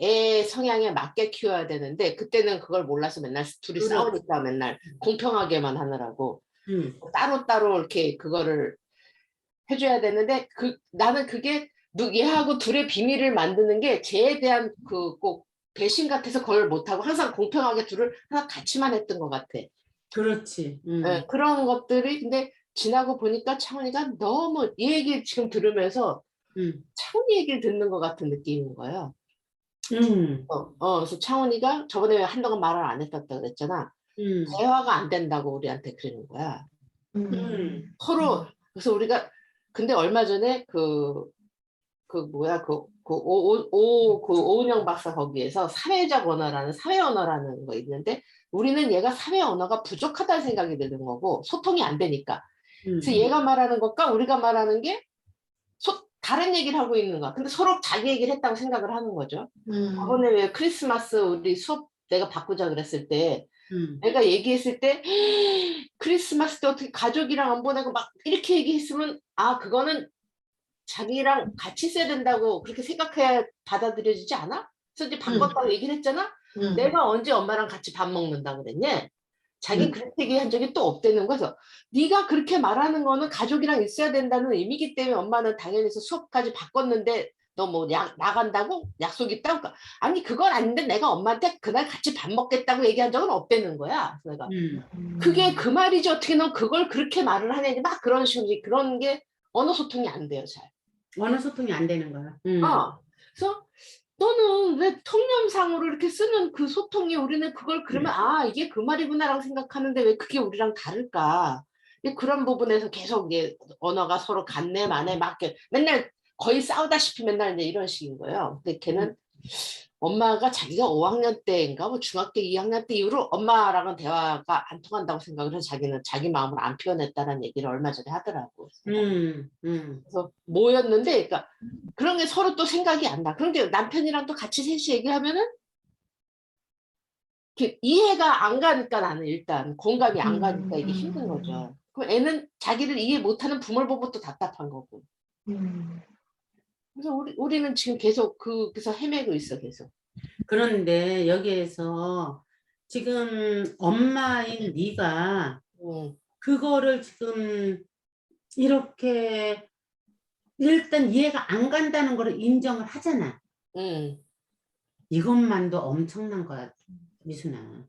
애 성향에 맞게 키워야 되는데 그때는 그걸 몰라서 맨날 둘이 그렇지. 싸우니까 맨날 공평하게만 하느라고 따로따로 이렇게 그거를 해줘야 되는데 나는 그게 얘하고 둘의 비밀을 만드는 게 쟤에 대한 그 꼭 배신 같아서 그걸 못하고 항상 공평하게 둘을 항상 같이만 했던 것 같아. 그렇지. 예, 그런 것들이 근데 지나고 보니까 차은이가 너무 이 얘기 지금 들으면서 차은이 얘기를 듣는 것 같은 느낌인 거예요. 그래서 차은이가 저번에 왜 한동안 말을 안 했었다 그랬잖아. 대화가 안 된다고 우리한테 그러는 거야. 서로 그래서 우리가 근데 얼마 전에 오은영 박사 거기에서 사회적 언어라는 사회 언어라는 거 있는데 우리는 얘가 사회 언어가 부족하다는 생각이 드는 거고 소통이 안 되니까 그래서 얘가 말하는 것과 우리가 말하는 게 다른 얘기를 하고 있는 거야. 근데 서로 자기 얘기를 했다고 생각을 하는 거죠. 저번에 왜 크리스마스 우리 수업 내가 바꾸자 그랬을 때 내가 얘기했을 때 크리스마스 때 어떻게 가족이랑 안 보내고 막 이렇게 얘기했으면 그거는 자기랑 같이 있어야 된다고 그렇게 생각해야 받아들여지지 않아? 그래서 이제 바꿨다고 얘기를 했잖아. 내가 언제 엄마랑 같이 밥 먹는다고 그랬냐? 자기 그렇게 얘기한 적이 또 없다는 거죠. 네가 그렇게 말하는 거는 가족이랑 있어야 된다는 의미이기 때문에 엄마는 당연히 수업까지 바꿨는데 너 뭐 나간다고? 약속 있다고? 아니 그건 아닌데 내가 엄마한테 그날 같이 밥 먹겠다고 얘기한 적은 없다는 거야. 그래서 내가 그게 그 말이지 어떻게 너 그걸 그렇게 말을 하냐니 막 그런 식으로 그런 게 언어 소통이 안 돼요. 잘. 언어 소통이 안 되는 거야. 그래서 너는 왜 통념상으로 이렇게 쓰는 그 소통이 우리는 그걸 그러면 이게 그 말이구나라고 생각하는데 왜 그게 우리랑 다를까? 그런 부분에서 계속 이게 언어가 서로 간내 만에 막 맨날 거의 싸우다시피 맨날 이제 이런 식인 거예요. 근데 걔는 엄마가 자기가 5학년 때인가 뭐 중학교 2학년 때 이후로 엄마랑은 대화가 안 통한다고 생각을 해서 자기는 자기 마음을 안 표현했다는 얘기를 얼마 전에 하더라고. 그래서 뭐였는데 그러니까 그런 게 서로 또 생각이 안 나. 그런데 남편이랑 또 같이 셋이 얘기하면은 이해가 안 가니까 나는 일단 공감이 안 가니까 이게 힘든 거죠. 그럼 애는 자기를 이해 못하는 부모를 보고 또 답답한 거고. 그래서 우리는 지금 계속 그래서 헤매고 있어 계속. 그런데 여기에서 지금 엄마인 네가 그거를 지금 이렇게 일단 이해가 안 간다는 거를 인정을 하잖아. 이것만도 엄청난 거야, 미순아.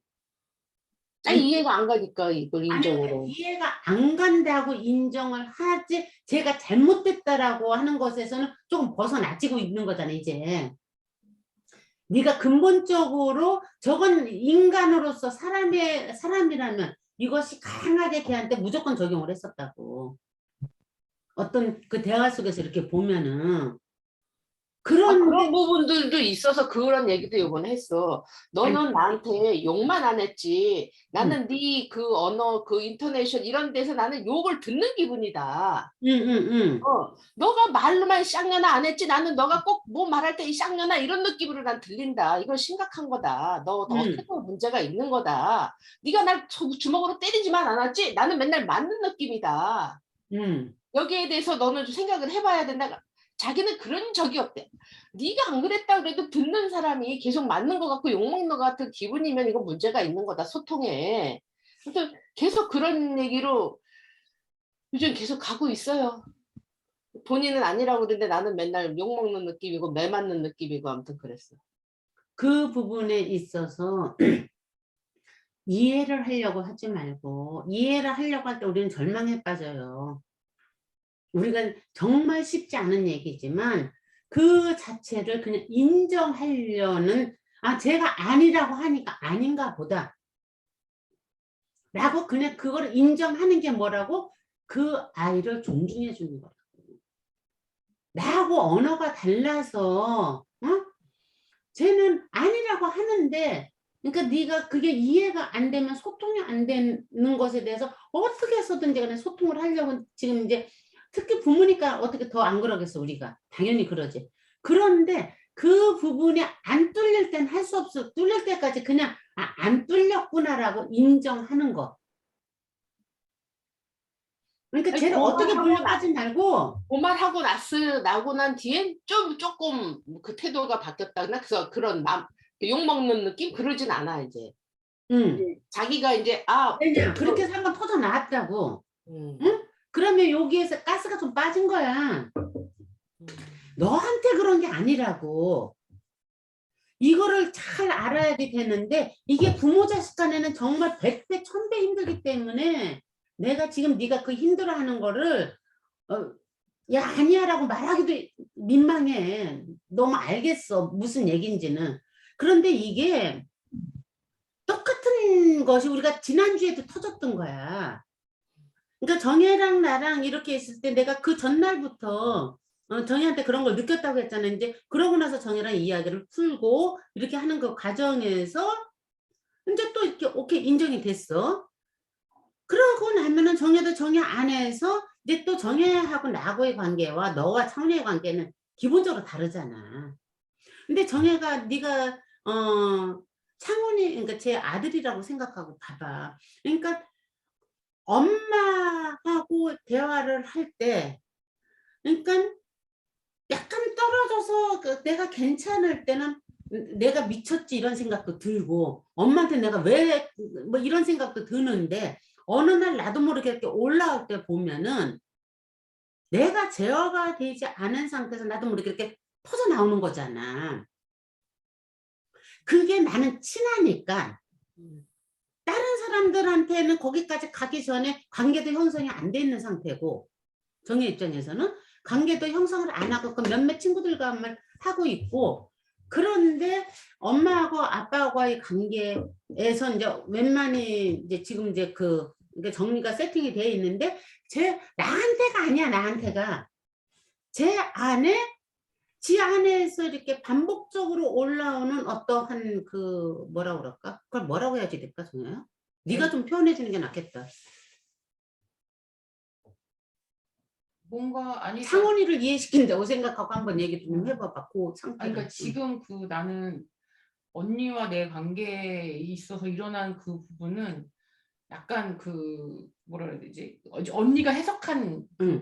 아니 이해가 안 가니까 이걸 아니, 인정을 해. 이해가 안 간다고 인정을 하지 제가 잘못됐다라고 하는 것에서는 조금 벗어나지고 있는 거잖아, 이제. 네가 근본적으로 저건 인간으로서 사람이라면 이것이 강하게 걔한테 무조건 적용을 했었다고. 어떤 그 대화 속에서 이렇게 보면은 그런 그런 부분들도 있어서 그런 얘기도 이번에 했어. 너는 나한테 욕만 안 했지. 나는 네 그 언어, 그 인토네이션 이런 데서 나는 욕을 듣는 기분이다. 너가 말로만 쌍년아 안 했지. 나는 너가 꼭 뭐 말할 때 이 쌍년아 이런 느낌으로 난 들린다. 이건 심각한 거다. 너 어떻게든 문제가 있는 거다. 네가 날 주먹으로 때리지만 않았지. 나는 맨날 맞는 느낌이다. 여기에 대해서 너는 좀 생각을 해봐야 된다. 자기는 그런 적이 없대. 네가 안 그랬다 그래도 듣는 사람이 계속 맞는 것 같고 욕먹는 것 같은 기분이면 이거 문제가 있는 거다. 소통에. 그래서 계속 그런 얘기로 요즘 계속 가고 있어요. 본인은 아니라고 그러는데 나는 맨날 욕먹는 느낌이고 매 맞는 느낌이고 아무튼 그랬어. 그 부분에 있어서 이해를 하려고 하지 말고 이해를 하려고 할 때 우리는 절망에 빠져요. 우리가 정말 쉽지 않은 얘기지만 그 자체를 그냥 인정하려는 아, 제가 아니라고 하니까 아닌가 보다. 라고 그냥 그걸 인정하는 게 뭐라고? 그 아이를 존중해 주는 거라고. 나하고 언어가 달라서, 어? 쟤는 아니라고 하는데, 그러니까 네가 그게 이해가 안 되면 소통이 안 되는 것에 대해서 어떻게 해서든지 간에 소통을 하려고 지금 이제 특히 부모니까 어떻게 더 안 그러겠어, 우리가. 당연히 그러지. 그런데 그 부분이 안 뚫릴 땐 할 수 없어. 뚫릴 때까지 그냥 아, 안 뚫렸구나라고 인정하는 거. 그러니까 아니, 쟤를 어떻게 그만하고 물려가지 말고 그 말하고 나고 난 뒤엔 조금 그 태도가 바뀌었다나 그래서 그런 욕먹는 느낌 그러진 않아 이제. 자기가 이제 왜냐 그렇게 해서 한번 터져 나왔다고. 음, 응? 그러면 여기에서 가스가 좀 빠진 거야. 너한테 그런 게 아니라고. 이거를 잘 알아야 되는데 이게 부모 자식 간에는 정말 100배 1000배 힘들기 때문에 내가 지금 네가 그 힘들어하는 거를 야 아니야라고 말하기도 민망해. 너무 알겠어 무슨 얘기인지는. 그런데 이게 똑같은 것이 우리가 지난주에도 터졌던 거야. 그러니까 정혜랑 나랑 이렇게 있을 때 내가 그 전날부터 정혜한테 그런 걸 느꼈다고 했잖아. 이제 그러고 나서 정혜랑 이야기를 풀고 이렇게 하는 그 과정에서 이제 또 이렇게 오케이 인정이 됐어. 그러고 나면은 정혜도 정혜 안에서 이제 또 정혜하고 나하고의 관계와 너와 창훈의 관계는 기본적으로 다르잖아. 근데 정혜가 네가 창훈이 그러니까 제 아들이라고 생각하고 봐봐. 그러니까 엄마하고 대화를 할 때 그러니까 약간 떨어져서 내가 괜찮을 때는 내가 미쳤지 이런 생각도 들고 엄마한테 내가 왜 뭐 이런 생각도 드는데 어느 날 나도 모르게 이렇게 올라올 때 보면은 내가 제어가 되지 않은 상태에서 나도 모르게 이렇게 터져 나오는 거잖아. 그게 나는 친하니까 다른 사람들한테는 거기까지 가기 전에 관계도 형성이 안 돼 있는 상태고 정의 입장에서는 관계도 형성을 안 하고 그 몇몇 친구들과만 하고 있고 그런데 엄마하고 아빠하고의 관계에서 이제 웬만히 이제 지금 이제 그러니까 정리가 세팅이 돼 있는데 나한테가 아니야 나한테가 제 안에 지 안에서 이렇게 반복적으로 올라오는 어떠한 그 뭐라 그럴까? 그걸 뭐라고 해야지 될까, 정혜야? 네가 좀 표현해 주는 게 낫겠다. 뭔가 아니 창원이를 이해시킨다고 생각하고 한번 얘기 좀 해봐봐. 그 상태를. 그러니까 지금 그 나는 언니와 내 관계에 있어서 일어난 그 부분은 약간 그 뭐라 그래야 되지? 언니가 해석한 그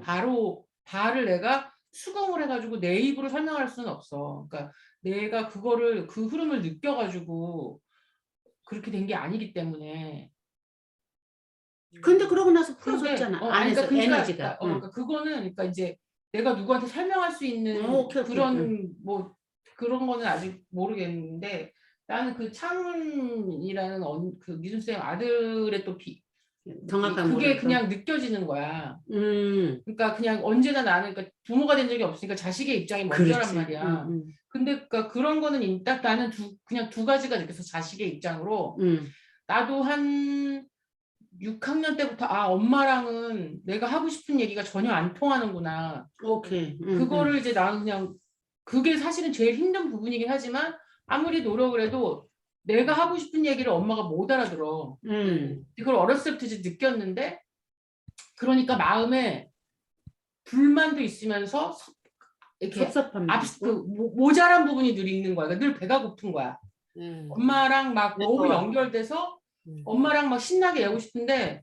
바를 내가 수긍을 해가지고 내 입으로 설명할 수는 없어. 그러니까 내가 그거를 그 흐름을 느껴가지고 그렇게 된 게 아니기 때문에. 근데 그러고 나서 근데 풀어졌잖아. 아니, 안에서 그러니까 에너지가. 그러니까 그거는 그러니까 이제 내가 누구한테 설명할 수 있는 오케이. 그런 뭐 그런 거는 아직 모르겠는데 나는 그 창훈이라는 그 미순 쌤 아들의 또 정확한 그게 모르겠어. 그냥 느껴지는 거야. 그러니까 그냥 언제나 나는 그러니까 부모가 된 적이 없으니까 자식의 입장이 먼저란 그렇지. 말이야. 근데 그러니까 그런 거는 딱 나는 그냥 두 가지가 느껴서 자식의 입장으로 나도 한 6학년 때부터 엄마랑은 내가 하고 싶은 얘기가 전혀 안 통하는구나. 오케이. 그거를 이제 나는 그냥 그게 사실은 제일 힘든 부분이긴 하지만 아무리 노력을 해도 내가 하고 싶은 얘기를 엄마가 못 알아들어. 그걸 어렸을 때부터 이제 느꼈는데 그러니까 마음에 불만도 있으면서 이렇게 섭섭함. 모자란 부분이 늘 있는 거야. 그러니까 늘 배가 고픈 거야. 엄마랑 막 너무 그래서- 연결돼서 엄마랑 막 신나게 얘기하고 싶은데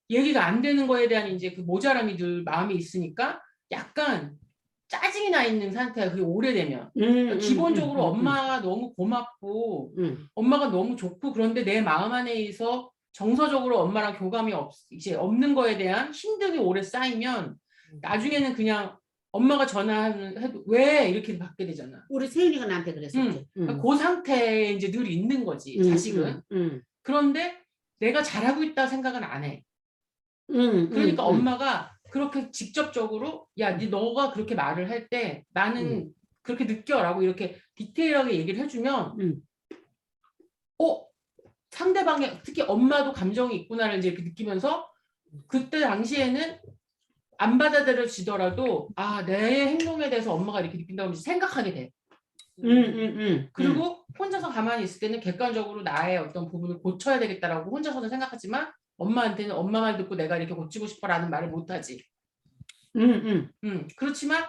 얘기가 안 되는 거에 대한 이제 그 모자람이 늘 마음에 있으니까 약간 짜증이 나 있는 상태야. 그게 오래되면. 그러니까 기본적으로 엄마가 너무 고맙고 엄마가 너무 좋고 그런데 내 마음 안에서 정서적으로 엄마랑 교감이 이제 없는 거에 대한 힘듦이 오래 쌓이면 나중에는 그냥 엄마가 전화해도 왜 이렇게 받게 되잖아. 우리 세윤이가 나한테 그랬었지. 그러니까 그 상태에 이제 늘 있는 거지 자식은. 그런데 내가 잘하고 있다 생각은 안 해. 그러니까 엄마가 그렇게 직접적으로 야, 너가 그렇게 말을 할 때 나는 그렇게 느껴라고 이렇게 디테일하게 얘기를 해주면 상대방의 특히 엄마도 감정이 있구나를 이제 이렇게 느끼면서 그때 당시에는 안 받아들여지더라도 내 행동에 대해서 엄마가 이렇게 느낀다고 생각하게 돼. 그리고 혼자서 가만히 있을 때는 객관적으로 나의 어떤 부분을 고쳐야 되겠다라고 혼자서는 생각하지만 엄마한테는 엄마 말 듣고 내가 이렇게 고치고 싶어라는 말을 못하지. 그렇지만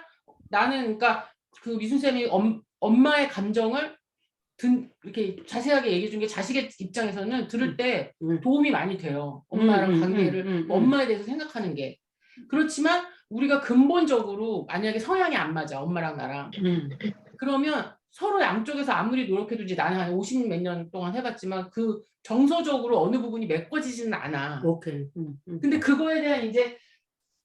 나는 그러니까 그 미순쌤이 엄마의 감정을 이렇게 자세하게 얘기해 준 게 자식의 입장에서는 들을 때 도움이 많이 돼요. 엄마랑 관계를 엄마에 대해서 생각하는 게. 그렇지만 우리가 근본적으로 만약에 성향이 안 맞아 엄마랑 나랑 그러면 서로 양쪽에서 아무리 노력해도 이제 나는 한 50 몇 년 동안 해봤지만 그 정서적으로 어느 부분이 메꿔지지는 않아. 오케이. 근데 그거에 대한 이제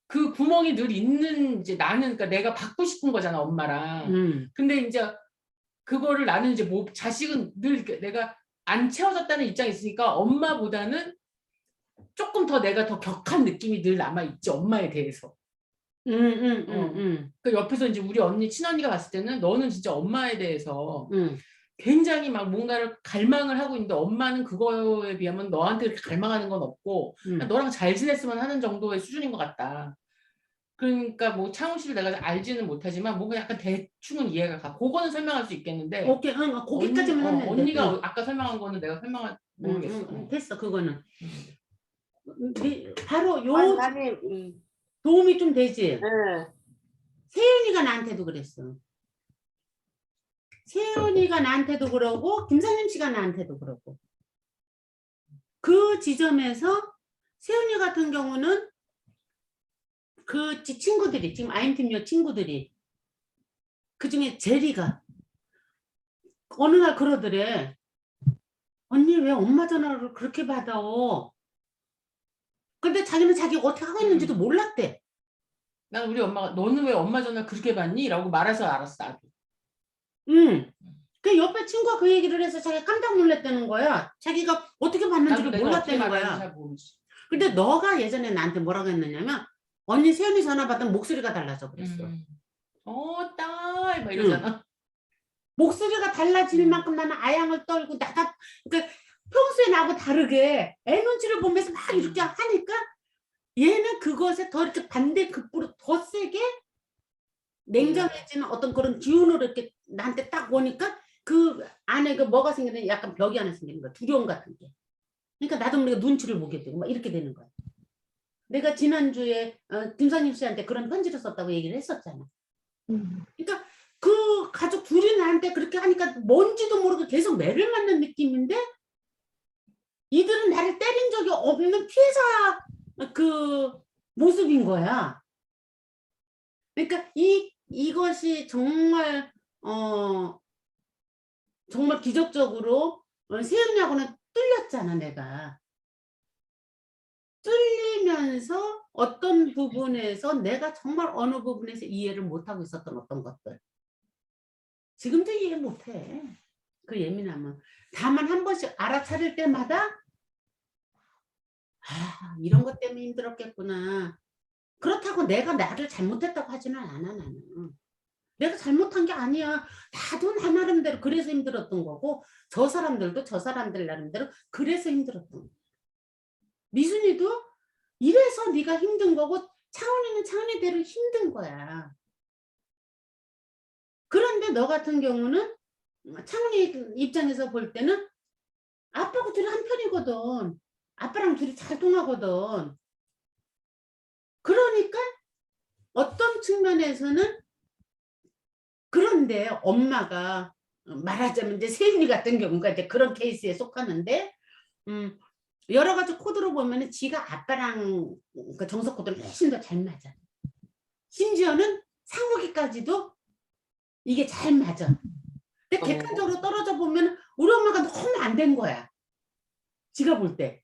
그 구멍이 늘 있는 이제 나는 그러니까 내가 받고 싶은 거잖아 엄마랑. 근데 이제 그거를 나는 이제 자식은 늘 이렇게 내가 안 채워졌다는 입장이 있으니까 엄마보다는 조금 더 내가 더 격한 느낌이 늘 남아 있지 엄마에 대해서. 그 옆에서 이제 우리 언니 친언니가 봤을 때는 너는 진짜 엄마에 대해서 굉장히 막 뭔가를 갈망을 하고 있는데 엄마는 그거에 비하면 너한테 이렇게 갈망하는 건 없고 그냥 너랑 잘 지냈으면 하는 정도의 수준인 것 같다. 그러니까 뭐 창훈 씨를 내가 알지는 못하지만 뭔가 약간 대충은 이해가 가. 그거는 설명할 수 있겠는데. 오케이, 거기까지만 하면 돼. 언니가 아까 설명한 거는 내가 설명할 모르겠어. 됐어, 그거는. 바로 요 아니, 도움이 좀 되지. 네. 세윤이가 나한테도 그랬어. 세윤이가 나한테도 그러고 김상림 씨가 나한테도 그러고. 그 지점에서 세윤이 같은 경우는 그 친구들이 지금 아임팀 친구들이 그중에 제리가 어느 날 그러더래. 언니 왜 엄마 전화를 그렇게 받아? 근데 자기는 자기가 어떻게 하고 있는지도 몰랐대. 난 우리 엄마가 너는 왜 엄마 전화 그렇게 받니? 라고 말해서 알았어 나도. 그 옆에 친구가 그 얘기를 해서 자기가 깜짝 놀랐다는 거야. 자기가 어떻게 받는지를 몰랐다는 거야. 잘 모르지. 근데 너가 예전에 나한테 뭐라고 했느냐면 언니 세연이 전화 받으면 목소리가 달라져 그랬어. 딸! 막 이러잖아. 목소리가 달라질 만큼 나는 아양을 떨고 그러니까 평소에 나하고 다르게 애 눈치를 보면서 막 이렇게 하니까 얘는 그것에 더 이렇게 반대급부로 더 세게 냉정해지는 어떤 그런 기운으로 이렇게 나한테 딱 오니까 그 안에 그 뭐가 생기는 약간 벽이 하나 생기는 거야. 두려움 같은 게. 그러니까 나도 모르게 눈치를 보게 되고 막 이렇게 되는 거야. 내가 지난주에 김선임 씨한테 그런 편지를 썼다고 얘기를 했었잖아. 그러니까 그 가족 둘이 나한테 그렇게 하니까 뭔지도 모르고 계속 매를 맞는 느낌인데 이들은 나를 때린 적이 없는 피해자 그 모습인 거야. 그러니까 이것이 정말 정말 기적적으로 세연이하고는 뚫렸잖아 내가. 뚫리면서 어떤 부분에서 내가 정말 어느 부분에서 이해를 못하고 있었던 어떤 것들. 지금도 이해 못해. 그 예민함은. 다만 한 번씩 알아차릴 때마다 이런 것 때문에 힘들었겠구나. 그렇다고 내가 나를 잘못했다고 하지는 않아 나는. 내가 잘못한 게 아니야. 나도 나 나름대로 그래서 힘들었던 거고 저 사람들도 저 사람들 나름대로 그래서 힘들었던 거야. 미순이도 이래서 네가 힘든 거고 창훈이는 창훈이대로 힘든 거야. 그런데 너 같은 경우는 창훈이 입장에서 볼 때는 아빠하고 둘이 한 편이거든. 아빠랑 둘이 잘 통하거든. 그러니까 어떤 측면에서는 그런데 엄마가 말하자면 이제 세윤이 같은 경우가 이제 그런 케이스에 속하는데 여러 가지 코드로 보면은 지가 아빠랑 그 정석 코드를 훨씬 더 잘 맞아. 심지어는 상욱이까지도 이게 잘 맞아. 근데 객관적으로 떨어져 보면 우리 엄마가 너무 안 된 거야. 지가 볼 때.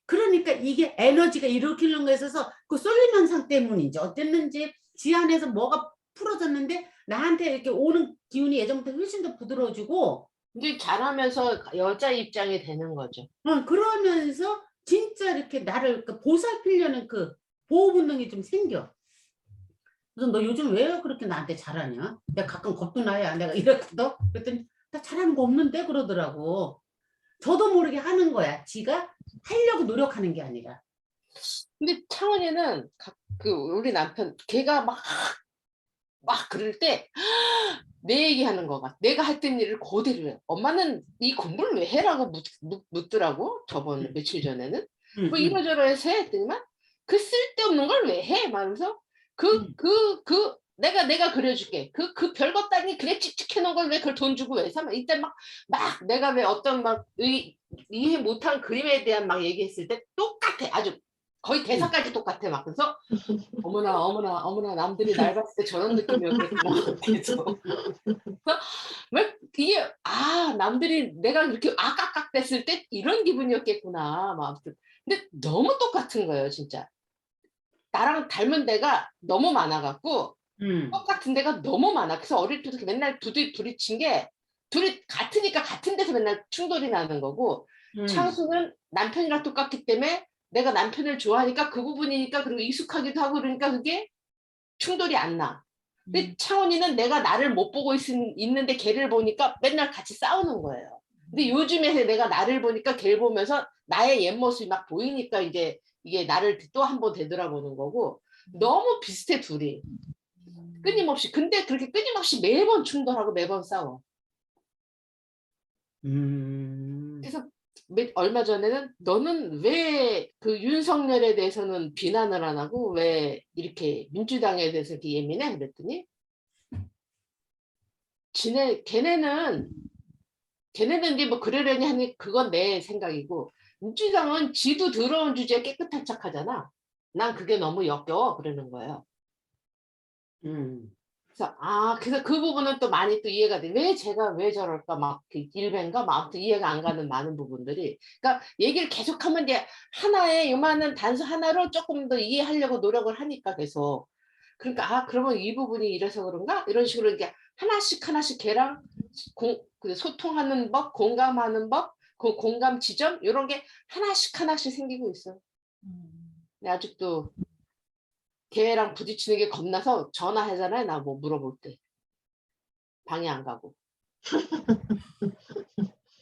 그러니까 이게 에너지가 일으키는 거에 있어서 그 쏠림 현상 때문인지 어땠는지 지 안에서 뭐가 풀어졌는데 나한테 이렇게 오는 기운이 예전부터 훨씬 더 부드러워지고 이제 자라면서 여자 입장이 되는 거죠. 그러면서 진짜 이렇게 나를 보살피려는 그 보호 본능이 좀 생겨. 그래서 너 요즘 왜 그렇게 나한테 잘하냐? 내가 가끔 겁도 나야. 내가 이랬거든. 그랬더니 나 잘하는 거 없는데 그러더라고. 저도 모르게 하는 거야. 지가 하려고 노력하는 게 아니라. 근데 창원이는 우리 남편 걔가 막 그럴 때 내 얘기하는 거 같아. 내가 했던 일을 그대로 해. 엄마는 이 공부를 왜 해라고 묻더라고. 저번 며칠 전에는. 뭐 이러저러 해서 해 했더니만 그 쓸데없는 걸 왜 해? 말하면서 내가 그려줄게. 그 별것 아닌 그래 찍찍해 놓은 걸 왜 그걸 돈 주고 왜 사? 이때 막 내가 왜 어떤 막 이해 못한 그림에 대한 막 얘기했을 때 똑같아. 아주 거의 대사까지 똑같아. 막 그래서 어머나 남들이 날 봤을 때 저런 느낌이었겠구나. 그래서 왜 이게 남들이 내가 이렇게 아깍깍 됐을 때 이런 기분이었겠구나. 막 근데 너무 똑같은 거예요, 진짜. 나랑 닮은 데가 너무 많아갖고 똑같은 데가 너무 많아. 그래서 어릴 때도 맨날 부딪힌 게 둘이 같으니까 같은 데서 맨날 충돌이 나는 거고 창수는 남편이랑 똑같기 때문에 내가 남편을 좋아하니까 그 부분이니까 그리고 익숙하기도 하고 그러니까 그게 충돌이 안 나. 근데 창원이는 내가 나를 못 보고 있는데 걔를 보니까 맨날 같이 싸우는 거예요. 근데 요즘에 내가 나를 보니까 걔를 보면서 나의 옛 모습이 막 보이니까 이제 이게 나를 또 한 번 되돌아보는 거고 너무 비슷해 둘이. 끊임없이. 근데 그렇게 끊임없이 매번 충돌하고 매번 싸워. 그래서 얼마 전에는 너는 왜 그 윤석열에 대해서는 비난을 안 하고 왜 이렇게 민주당에 대해서 이렇게 예민해? 그랬더니 걔네는 이제 뭐 그러려니 하니 그건 내 생각이고 민주당은 지도 더러운 주제에 깨끗한 척 하잖아. 난 그게 너무 역겨워 그러는 거예요. 그래서 그 부분은 또 많이 또 이해가 돼. 왜 저럴까 막 일벤가 막 아무튼 이해가 안 가는 많은 부분들이. 그러니까 얘기를 계속하면 이제 하나의 요만한 단서 하나로 조금 더 이해하려고 노력을 하니까 계속. 그러니까 그러면 이 부분이 이래서 그런가 이런 식으로 이렇게 하나씩 걔랑 소통하는 법, 공감하는 법, 그 공감 지점 이런 게 하나씩 생기고 있어. 근데 아직도. 걔랑 부딪히는 게 겁나서 전화하잖아요. 나 뭐 물어볼 때. 방에 안 가고.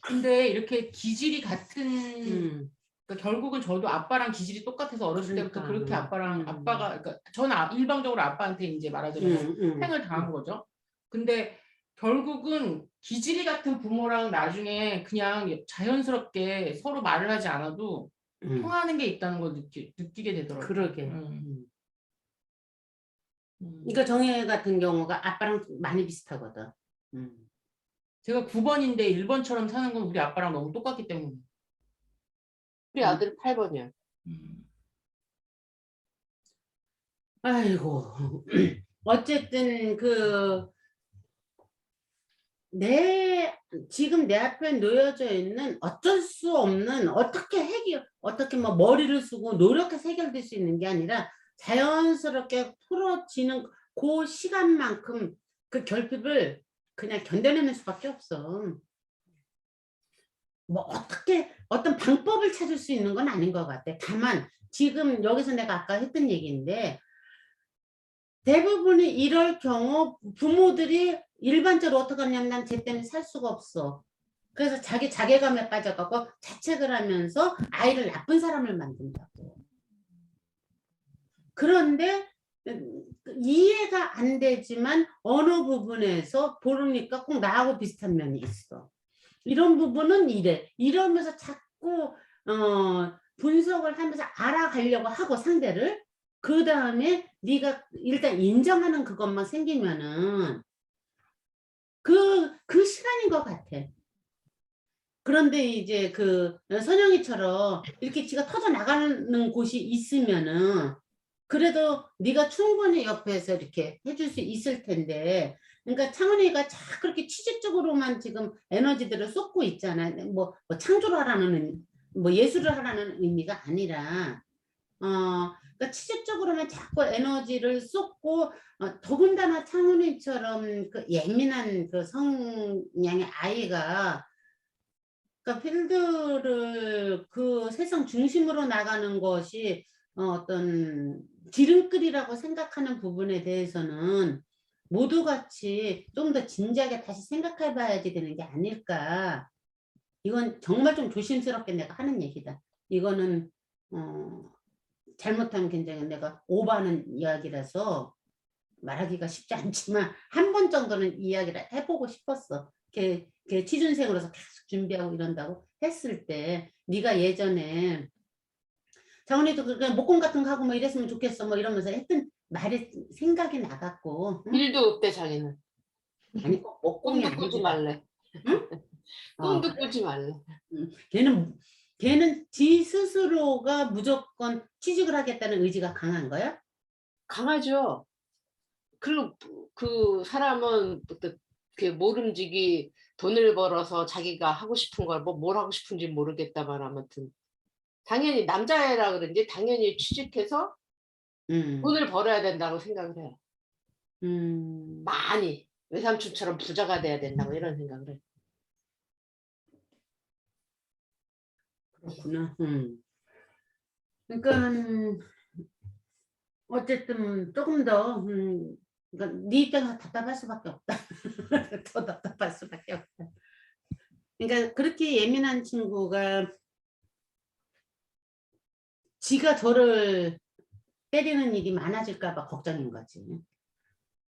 근데 이렇게 기질이 같은 그러니까 결국은 저도 아빠랑 기질이 똑같아서 어렸을 때부터 그렇게 아빠가 그러니까 저는 일방적으로 아빠한테 이제 말하자면 팽을 당한 거죠. 근데 결국은 기질이 같은 부모랑 나중에 그냥 자연스럽게 서로 말을 하지 않아도 통하는 게 있다는 걸 느끼게 되더라고요. 그러게. 그러니까 정혜 같은 경우가 아빠랑 많이 비슷하거든. 제가 9번인데 1번처럼 사는 건 우리 아빠랑 너무 똑같기 때문에. 우리 아들 8번이야. 아이고. 어쨌든 지금 내 앞에 놓여져 있는 어쩔 수 없는 어떻게 뭐 머리를 쓰고 노력해서 해결될 수 있는 게 아니라 자연스럽게 풀어지는 그 시간만큼 그 결핍을 그냥 견뎌내는 수밖에 없어. 뭐 어떤 방법을 찾을 수 있는 건 아닌 것 같아. 다만 지금 여기서 내가 아까 했던 얘기인데 대부분이 이럴 경우 부모들이 일반적으로 어떻게 하냐면 난 쟤 때문에 살 수가 없어. 그래서 자기 자괴감에 빠져갖고 자책을 하면서 아이를 나쁜 사람을 만든다고. 그런데 이해가 안 되지만 어느 부분에서 보니까 꼭 나하고 비슷한 면이 있어. 이런 부분은 이러면서 자꾸 분석을 하면서 알아가려고 하고 상대를 그 다음에 네가 일단 인정하는 그것만 생기면은 그 시간인 것 같아. 그런데 이제 선영이처럼 이렇게 지가 터져 나가는 곳이 있으면은 그래도 네가 충분히 옆에서 이렇게 해줄 수 있을 텐데, 그러니까 창원이가 그렇게 취직적으로만 지금 에너지들을 쏟고 있잖아. 뭐 창조를 하라는 뭐 예술을 하라는 의미가 아니라 그러니까 취직적으로만 자꾸 에너지를 쏟고 더군다나 창훈이처럼 그 예민한 그 성향의 아이가 그러니까 필드를 그 세상 중심으로 나가는 것이 어떤 지름길이라고 생각하는 부분에 대해서는 모두 같이 좀 더 진지하게 다시 생각해 봐야지 되는 게 아닐까. 이건 정말 좀 조심스럽게 내가 하는 얘기다. 이거는 잘못하면 굉장히 내가 오버하는 이야기라서 말하기가 쉽지 않지만 한 번 정도는 이야기를 해보고 싶었어. 걔 취준생으로서 계속 준비하고 이런다고 했을 때 네가 예전에 정원이도 그냥 목공 같은 거 하고 뭐 이랬으면 좋겠어 뭐 이러면서 했던 말이 생각이 나갖고 응? 일도 없대 자기는. 아니 꼭 목공이 꿈도 꾸지 아니지. 말래. 응? 꿈도 꾸지 말래. 걔는 지 스스로가 무조건 취직을 하겠다는 의지가 강한 거야? 강하죠. 그리고 그 사람은 그 모름지기 돈을 벌어서 자기가 하고 싶은 걸 뭘 하고 싶은지 모르겠다만 아무튼 당연히 남자애라 그런지 당연히 취직해서 돈을 벌어야 된다고 생각을 해요. 많이 외삼촌처럼 부자가 돼야 된다고 이런 생각을 해요. 그렇구나. 그러니까 어쨌든 조금 더 그러니까 네 입장에서 답답할 수밖에 없다. 더 답답할 수밖에 없다. 그러니까 그렇게 예민한 친구가 지가 저를 때리는 일이 많아질까 봐 걱정인 거지.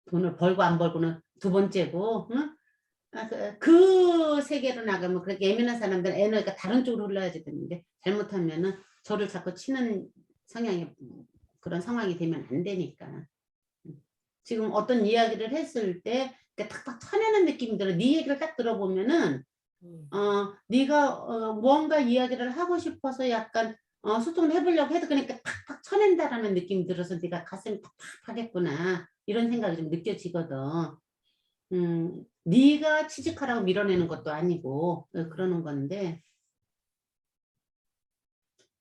돈을 벌고 안 벌고는 두 번째고, 응? 그 세계로 나가면 그렇게 예민한 사람들은 에너지가 다른 쪽으로 흘러야지 되는데 잘못하면은 저를 자꾸 치는 성향이 그런 상황이 되면 안 되니까. 지금 어떤 이야기를 했을 때 탁탁 쳐내는 느낌이 들어. 네 얘기를 딱 들어보면은 네가 무언가 이야기를 하고 싶어서 약간 소통을 해보려고 해도 그러니까 탁탁 쳐낸다라는 느낌이 들어서 네가 가슴이 팍팍하겠구나 이런 생각이 좀 느껴지거든. 네가 취직하라고 밀어내는 것도 아니고 그러는 건데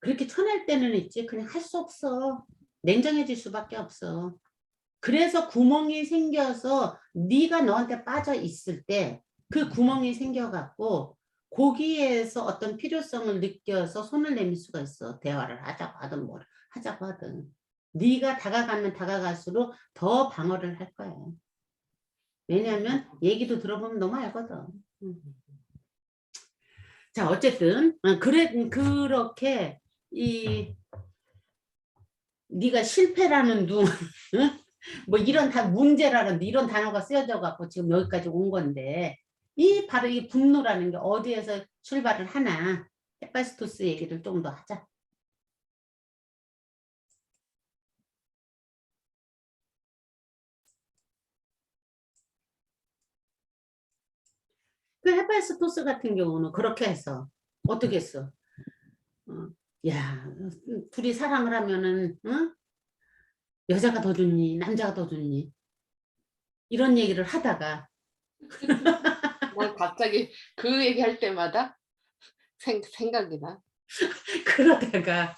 그렇게 쳐낼 때는 있지. 그냥 할 수 없어. 냉정해질 수밖에 없어. 그래서 구멍이 생겨서 네가 너한테 빠져 있을 때 그 구멍이 생겨갖고 거기에서 어떤 필요성을 느껴서 손을 내밀 수가 있어. 대화를 하자고 하든 뭘 하자고 하든. 네가 다가가면 다가갈수록 더 방어를 할 거야. 왜냐하면 얘기도 들어보면 너무 알거든. 자 어쨌든 그렇게 네가 실패라는 둥 뭐 이런 문제라는 이런 단어가 쓰여져 갖고 지금 여기까지 온 건데 바로 이 분노라는 게 어디에서 출발을 하나 헤파이스토스 얘기를 좀 더 하자. 그 헤파이스토스 같은 경우는 그렇게 해서 어떻게 했어? 야 둘이 사랑을 하면은 여자가 더 좋니 남자가 더 좋니 이런 얘기를 하다가 난 갑자기 그 얘기할 때마다 생각이 나. 그러다가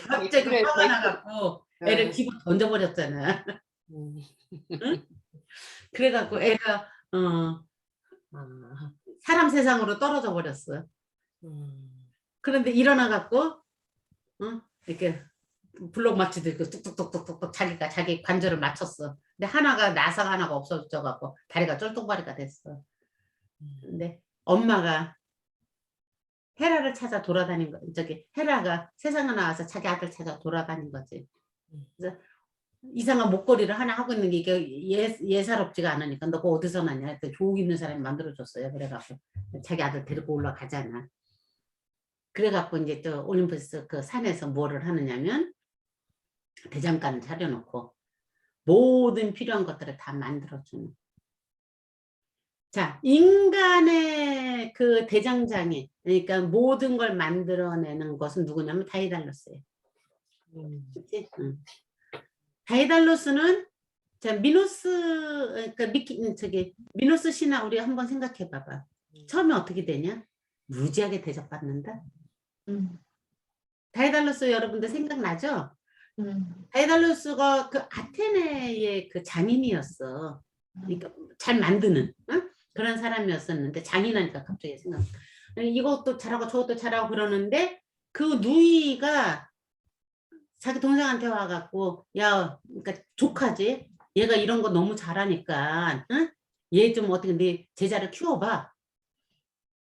갑자기 그래, 화가 나갖고 애를 집어 던져버렸잖아. 응? 그래갖고 애가 사람 세상으로 떨어져 버렸어. 그런데 일어나갖고 이렇게 블록 마취도 뚝뚝뚝뚝뚝 자기가 자기 관절을 맞췄어. 근데 하나가 나사가 하나가 없어져갖고 다리가 쫄뚝바리가 됐어. 근데 엄마가 헤라를 찾아 돌아다닌 거, 헤라가 세상에 나와서 자기 아들 찾아 돌아다닌 거지. 그래서 이상한 목걸이를 하나 하고 있는 게 이게 예사롭지가 않으니까 너 그거 어디서 났냐 했더니 조국 있는 사람이 만들어줬어요. 그래갖고 자기 아들 데리고 올라가잖아. 그래갖고 이제 또 올림푸스 그 산에서 뭐를 하느냐면 대장간을 차려놓고 모든 필요한 것들을 다 만들어주는. 자, 인간의 그 대장장이, 그러니까 모든 걸 만들어내는 것은 누구냐면 다이달로스예요. 그치? 다이달로스는 자 미노스, 그러니까 미노스 신화 우리 한번 생각해 봐봐. 처음에 어떻게 되냐? 무지하게 대접받는다. 다이달로스 여러분들 생각나죠? 다이달로스가 그 아테네의 그 장인이었어. 그러니까 잘 만드는 그런 사람이었었는데 장인하니까 갑자기 생각. 이것도 잘하고 저것도 잘하고 그러는데 그 누이가 자기 동생한테 와갖고 야, 그러니까 조카지. 얘가 이런 거 너무 잘하니까 얘 좀 어떻게 네 제자를 키워봐.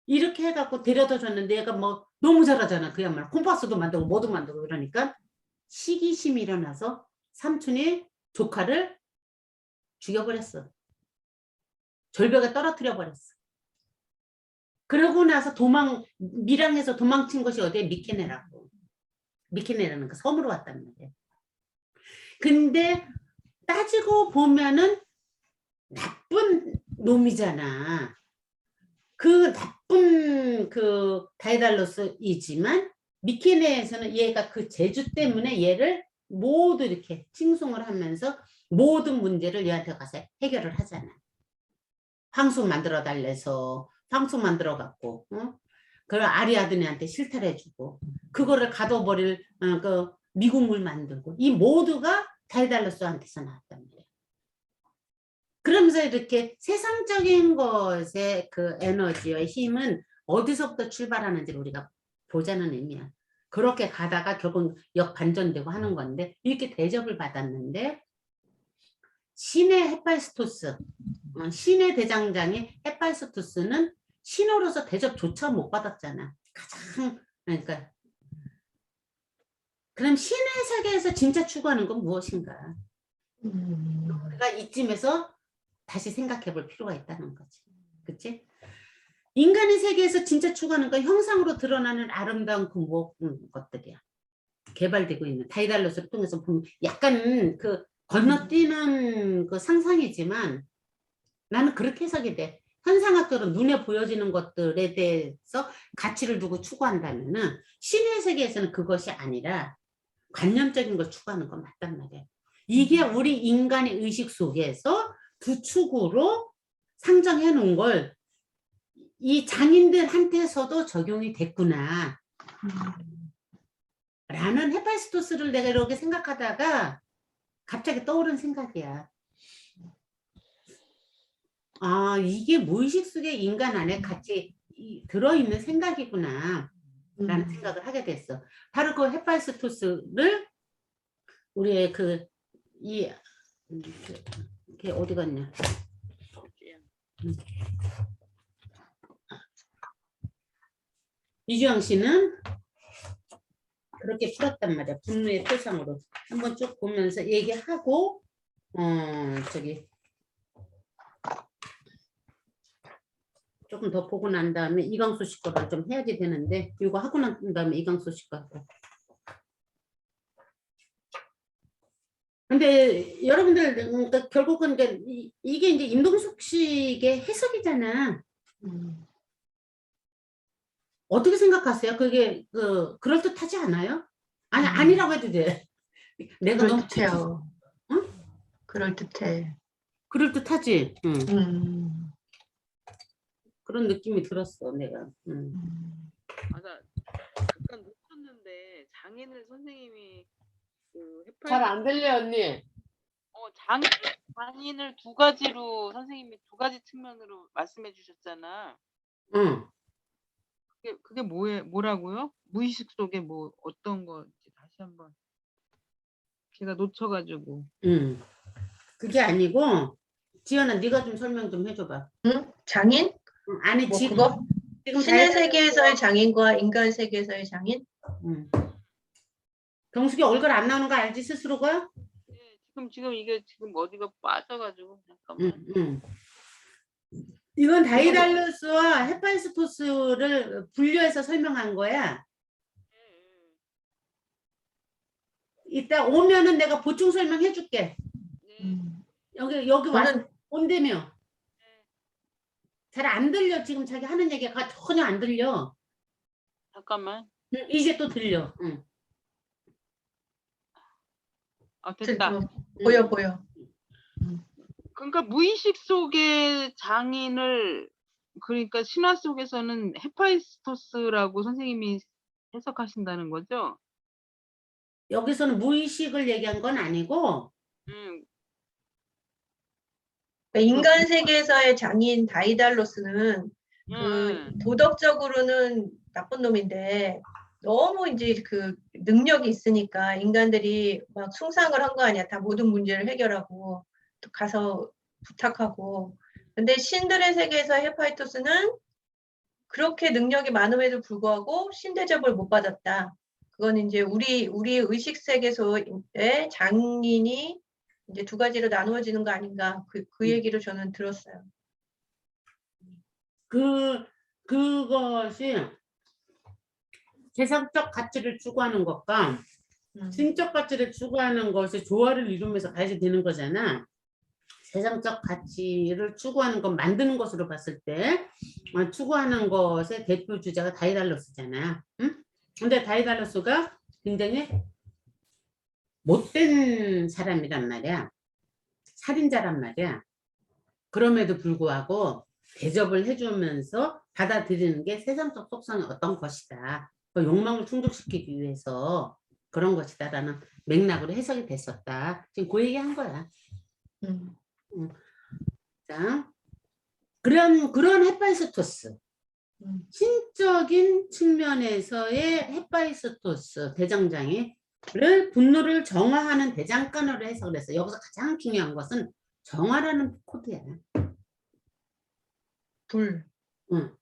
이렇게 해갖고 데려다 줬는데 얘가 뭐 너무 잘하잖아. 그야말로 콤파스도 만들고 뭐도 만들고 그러니까 시기심이 일어나서 삼촌이 조카를 죽여버렸어. 절벽에 떨어뜨려 버렸어. 그러고 나서 밀양에서 도망친 것이 어디에 미케네라고. 미케네라는 그 섬으로 왔단 말이야. 근데 따지고 보면은 나쁜 놈이잖아. 그 나쁜 그 다이달로스이지만 미케네에서는 얘가 그 재주 때문에 얘를 모두 이렇게 칭송을 하면서 모든 문제를 얘한테 가서 해결을 하잖아. 황소 만들어 달래서 황소 만들어 갖고 그걸 아리아드네한테 실탈해주고 그거를 가둬버릴 그 미국물 만들고 이 모두가 다이달로스한테서 나왔단 말이야. 그러면서 이렇게 세상적인 것의 그 에너지와 힘은 어디서부터 출발하는지를 우리가 보자는 의미야. 그렇게 가다가 결국 역반전되고 하는 건데 이렇게 대접을 받았는데 신의 헤파이스토스, 신의 대장장의 헤파이스토스는 신으로서 대접조차 못 받았잖아. 가장 그러니까 그럼 신의 세계에서 진짜 추구하는 건 무엇인가? 우리가 이쯤에서 다시 생각해 볼 필요가 있다는 거지. 그치? 인간의 세계에서 진짜 추구하는 건 형상으로 드러나는 아름다운 그 것들이야. 개발되고 있는 다이달로스를 통해서 보면 약간 그 건너뛰는 그 상상이지만 나는 그렇게 해석이 돼. 현상학적으로 눈에 보여지는 것들에 대해서 가치를 두고 추구한다면은 신의 세계에서는 그것이 아니라 관념적인 걸 추구하는 건 맞단 말이야. 이게 우리 인간의 의식 속에서 두 축으로 상정해 놓은 걸 이 장인들한테서도 적용이 됐구나. 라는 헤파이스토스를 내가 이렇게 생각하다가 갑자기 떠오른 생각이야. 아, 이게 무의식 속에 인간 안에 같이 들어있는 생각이구나. 라는 생각을 하게 됐어. 바로 그 헤파이스토스를 우리의 걔 어디 갔냐? 이주영 씨는 그렇게 풀었단 말이야. 분노의 표상으로. 한번 쭉 보면서 얘기하고, 조금 더 보고 난 다음에 이광수 씨 거를 좀 해야지 되는데, 이거 하고 난 다음에 이광수 씨 거. 근데 여러분들, 그러니까 결국은 이게 이제 임동숙 씨의 해석이잖아. 어떻게 생각하세요? 그게 그럴듯하지 않아요? 아니 아니라고 해도 돼. 내가 너무 그럴듯해요. 응? 그럴듯해. 그럴듯하지. 그런 느낌이 들었어 내가. 맞아. 잠깐 놓쳤는데 장인을 선생님이 그 잘 안 들려 언니. 장인을 두 가지로 선생님이 두 가지 측면으로 말씀해 주셨잖아. 응. 그게 뭐라고요? 무의식 속에 뭐 어떤 건지 다시 한번 제가 놓쳐가지고. 그게 아니고 지연아 네가 좀 설명 좀 해줘봐. 응? 장인? 아니 뭐 지금 그거? 신의 다이달로스- 세계에서의 장인과 인간 세계에서의 장인? 경숙이 얼굴 안 나오는 거 알지 스스로가? 네, 지금 이게 지금 어디가 빠져가지고 잠깐만. 이건 다이달로스와 헤파이스토스를 분류해서 설명한 거야. 이따 오면은 내가 보충 설명해 줄게. 여기 와서 온다며. 잘 안 들려. 지금 자기 하는 얘기가 전혀 안 들려. 잠깐만. 이제 또 들려. 됐다. 보여. 그러니까 무의식 속의 장인을 그러니까 신화 속에서는 헤파이스토스라고 선생님이 해석하신다는 거죠? 여기서는 무의식을 얘기한 건 아니고 인간 세계에서의 장인 다이달로스는 그 도덕적으로는 나쁜 놈인데 너무 이제 그 능력이 있으니까 인간들이 막 숭상을 한 거 아니야. 다 모든 문제를 해결하고 또 가서 부탁하고. 근데 신들의 세계에서 헤파이토스는 그렇게 능력이 많음에도 불구하고 신대접을 못 받았다. 그건 이제 우리 의식 세계소의 장인이 이제 두 가지로 나누어지는 거 아닌가 그 얘기를 저는 들었어요. 그것이 세상적 가치를 추구하는 것과 신적 가치를 추구하는 것이 조화를 이루면서 가야지 되는 거잖아. 세상적 가치를 추구하는 것, 만드는 것으로 봤을 때 추구하는 것의 대표 주자가 다이달로스잖아. 응? 근데 다이달로스가 굉장히 못된 사람이란 말이야. 살인자란 말이야. 그럼에도 불구하고 대접을 해주면서 받아들이는 게 세상적 속성의 어떤 것이다. 그 욕망을 충족시키기 위해서 그런 것이다라는 맥락으로 해석이 됐었다. 지금 그 얘기 한 거야. 자, 그런 헤파이스토스. 신적인 측면에서의 헤파이스토스 대장장이를 분노를 정화하는 대장간으로 해석을 했어. 여기서 가장 중요한 것은 정화라는 코드야. 불.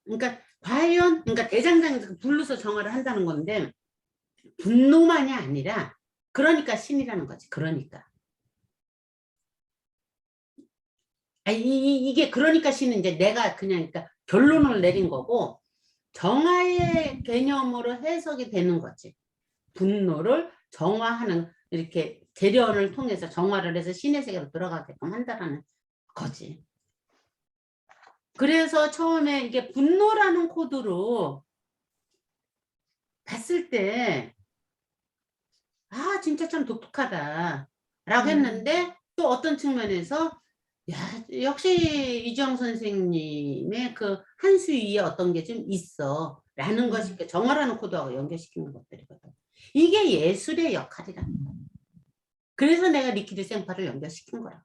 그러니까 과연 그러니까 대장장에서 불로서 정화를 한다는 건데 분노만이 아니라 그러니까 신이라는 거지. 그러니까. 이게 그러니까 신은 이제 내가 그냥 그러니까 결론을 내린 거고 정화의 개념으로 해석이 되는 거지. 분노를 정화하는 이렇게 재련을 통해서 정화를 해서 신의 세계로 들어가게끔 한다라는 거지. 그래서 처음에 이게 분노라는 코드로 봤을 때 아 진짜 참 독특하다 라고 했는데 또 어떤 측면에서 야 역시 이주영 선생님의 그 한수위에 어떤 게 좀 있어 라는 것이 정화라는 코드하고 연결시키는 것들이거든. 이게 예술의 역할이라는 거야. 그래서 내가 리퀴드 생파를 연결시킨 거야.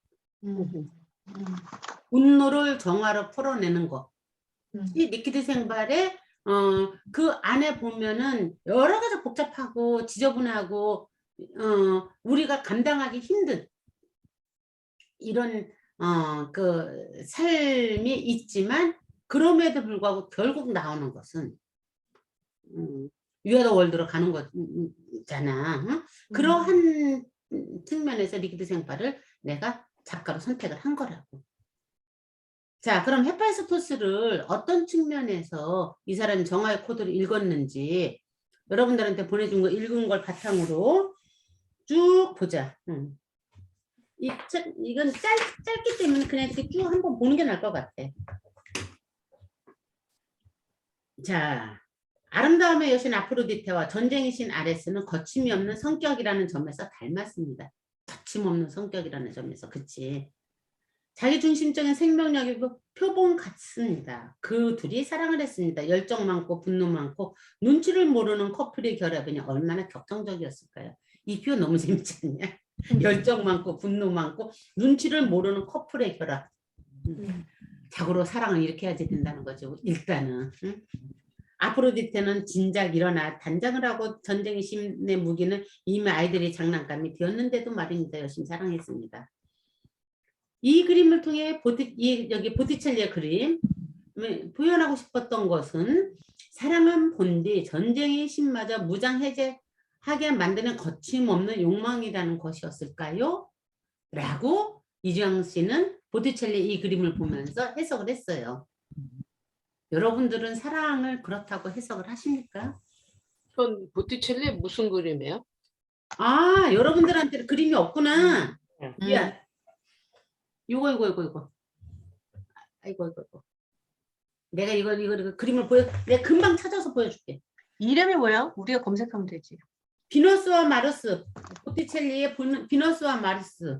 분노를 정화로 풀어내는 거. 이 리퀴드 생발에 그 안에 보면은 여러 가지 복잡하고 지저분하고 우리가 감당하기 힘든 이런 그 삶이 있지만 그럼에도 불구하고 결국 나오는 것은 위아더 월드로 가는 거잖아. 응? 그러한 측면에서 리퀴드 생발을 내가 작가로 선택을 한 거라고. 자, 그럼 헤파이스토스를 어떤 측면에서 이 사람이 정화의 코드를 읽었는지 여러분들한테 보내준 거 읽은 걸 바탕으로 쭉 보자. 이건 짧기 때문에 그냥 이렇게 쭉 한번 보는 게 나을 것 같아. 자, 아름다움의 여신 아프로디테와 전쟁의 신 아레스는 거침이 없는 성격이라는 점에서 닮았습니다. 거침없는 성격이라는 점에서, 그치? 자기중심적인 생명력이 표본 같습니다. 그 둘이 사랑을 했습니다. 열정 많고 분노 많고 눈치를 모르는 커플의 결합이니 얼마나 격정적이었을까요? 이 표현 너무 재밌지 않냐? 열정 많고 분노 많고 눈치를 모르는 커플의 결합. 자고로 사랑을 이렇게 해야지 된다는 거죠. 일단은. 아프로디테는 진작 일어나 단장을 하고 전쟁의 신의 무기는 이미 아이들의 장난감이 되었는데도 말입니다. 열심히 사랑했습니다. 이 그림을 통해 여기 보티첼리의 그림 표현하고 싶었던 것은 사랑은 본디 전쟁의 신마저 무장해제하게 만드는 거침없는 욕망이라는 것이었을까요? 라고 이주영 씨는 보티첼리 이 그림을 보면서 해석을 했어요. 여러분들은 사랑을 그렇다고 해석을 하십니까? 전 보티첼리 무슨 그림이에요? 아, 여러분들한테 그림이 없구나. 야, 이거. 아이고. 내가 이거 그림을 내가 금방 찾아서 보여줄게. 이름이 뭐야? 우리가 검색하면 되지. 비너스와 마르스. 보티첼리의 비너스와 마르스.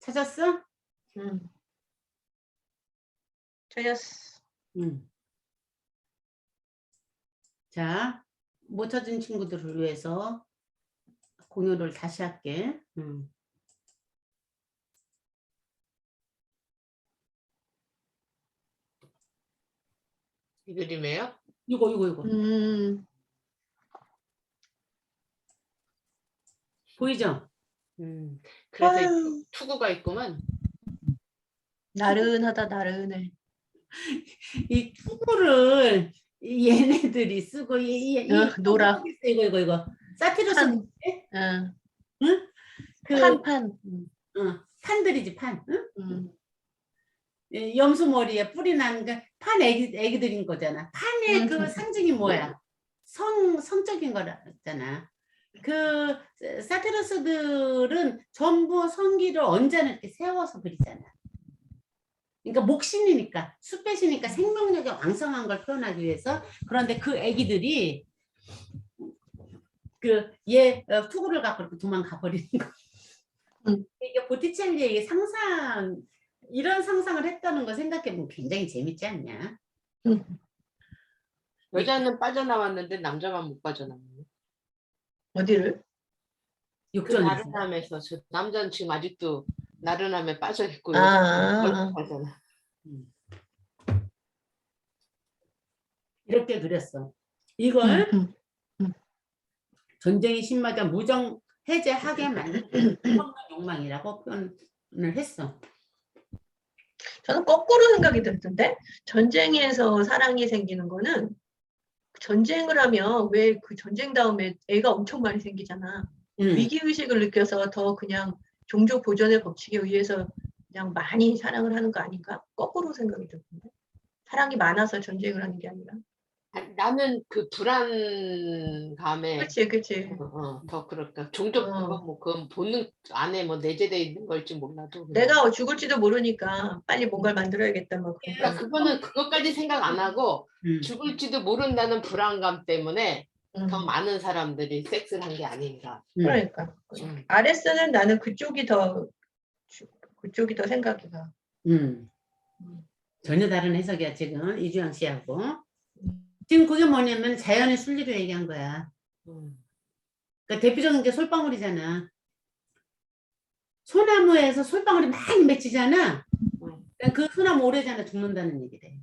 찾았어? 찾았어. 자, 못 찾은 친구들을 위해서 공유를 다시 할게. 이 그림이에요? 이거 보이죠? 그래서 아유. 투구가 있구만. 나른하다 나른해. 이 투구를 얘네들이 쓰고 노라. 이거 사티러스 판. 응? 그 판판. 판들이지 판. 응? 음. 염소 머리에 뿌리 나는 판 애기들인 거잖아. 판의 그 상징이 뭐야? 성적인 거잖아. 그 사티러스들은 전부 성기를 언짢게 이렇게 세워서 그리잖아. 그러니까 목신이니까 숲배시니까 생명력이 왕성한 걸 표현하기 위해서. 그런데 그 애기들이 얘 투구를 갖고 이렇게 도망가 버리는 거. 이게 보티첼리의 상상, 이런 상상을 했다는 거 생각해보면 굉장히 재밌지 않냐? 여자는 빠져나왔는데 남자만 못 빠져나왔네. 어디를? 그 육전에서. 나른함에서 저 남자는 지금 아직도 나른함에 빠져 있고 아, 여자는 멀쩡하잖아. 이렇게 그렸어. 이걸 전쟁이 심하자 무정 해제하게 만드는 욕망이라고 표현을 했어. 저는 거꾸로 생각이 들던데 전쟁에서 사랑이 생기는 거는 전쟁을 하면 왜 그 전쟁 다음에 애가 엄청 많이 생기잖아. 위기의식을 느껴서 더 그냥 종족 보존의 법칙에 의해서 그냥 많이 사랑을 하는 거 아닌가? 거꾸로 생각이 들던데 사랑이 많아서 전쟁을 하는 게 아니라. 나는 그 불안감에 그치. 더 그럴까. 종족 그건 뭐 그건 본능 안에 뭐 내재되어 있는 걸지 몰라도 내가 죽을지도 모르니까 빨리 뭔가를 만들어야겠다 뭐 그런 그러니까 그거는 그것까지 생각 안 하고 죽을지도 모른다는 불안감 때문에 더 많은 사람들이 섹스를 한 게 아닌가. 그러니까 아레스는 나는 그쪽이 더 생각이 가. 전혀 다른 해석이야 지금 이주영 씨하고. 지금 그게 뭐냐면 자연의 순리를 얘기한 거야. 그러니까 대표적인 게 솔방울이잖아. 소나무에서 솔방울이 많이 맺히잖아. 그러니까 그 소나무 오래전에 죽는다는 얘기래.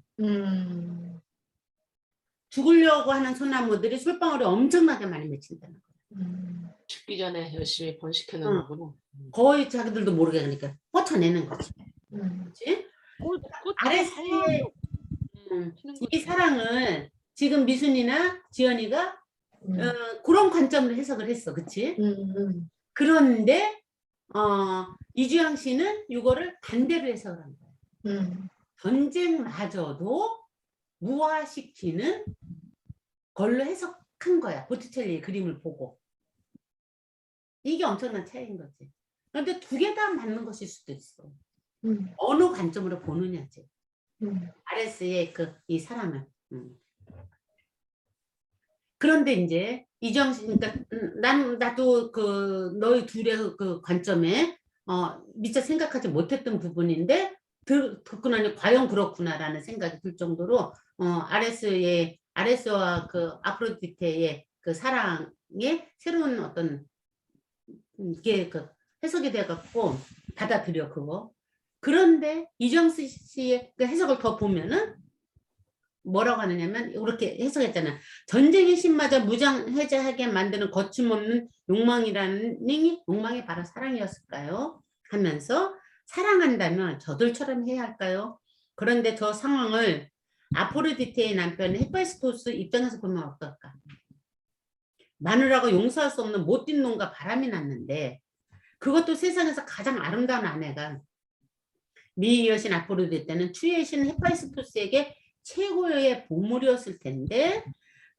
죽으려고 하는 소나무들이 솔방울이 엄청나게 많이 맺힌다는 거야. 죽기 전에 열심히 번식해놓는 거구나. 거의 자기들도 모르게 그러니까 뻗쳐내는 거지. 그렇지? 아레스의 이 사랑을 지금 미순이나 지연이가 그런 관점으로 해석을 했어. 그치? 그런데 이주영 씨는 이거를 반대로 해석을 한 거야. 전쟁마저도 무화시키는 걸로 해석한 거야. 보티첼리의 그림을 보고. 이게 엄청난 차이인 거지. 그런데 두 개 다 맞는 것일 수도 있어. 어느 관점으로 보느냐지. 아레스의 이 사랑을. 그런데 이제 이주영 씨, 그러니까 나도 너희 둘의 그 관점에 미처 생각하지 못했던 부분인데 듣고 나니 과연 그렇구나라는 생각이 들 정도로 아레스와 그 아프로디테의 그 사랑의 새로운 어떤 이게 해석이 돼갖고 받아들여 그거. 그런데 이주영 씨의 그 해석을 더 보면은 뭐라고 하느냐면 이렇게 해석했잖아. 전쟁의 신마저 무장해제하게 만드는 거침없는 욕망이 바로 사랑이었을까요? 하면서 사랑한다면 저들처럼 해야 할까요? 그런데 저 상황을 아프로디테의 남편 헤파이스토스 입장에서 보면 어떨까? 마누라가 용서할 수 없는 못된 놈과 바람이 났는데 그것도 세상에서 가장 아름다운 아내가 미의 여신 아프로디테는 추의 신 헤파이스토스에게 최고의 보물이었을 텐데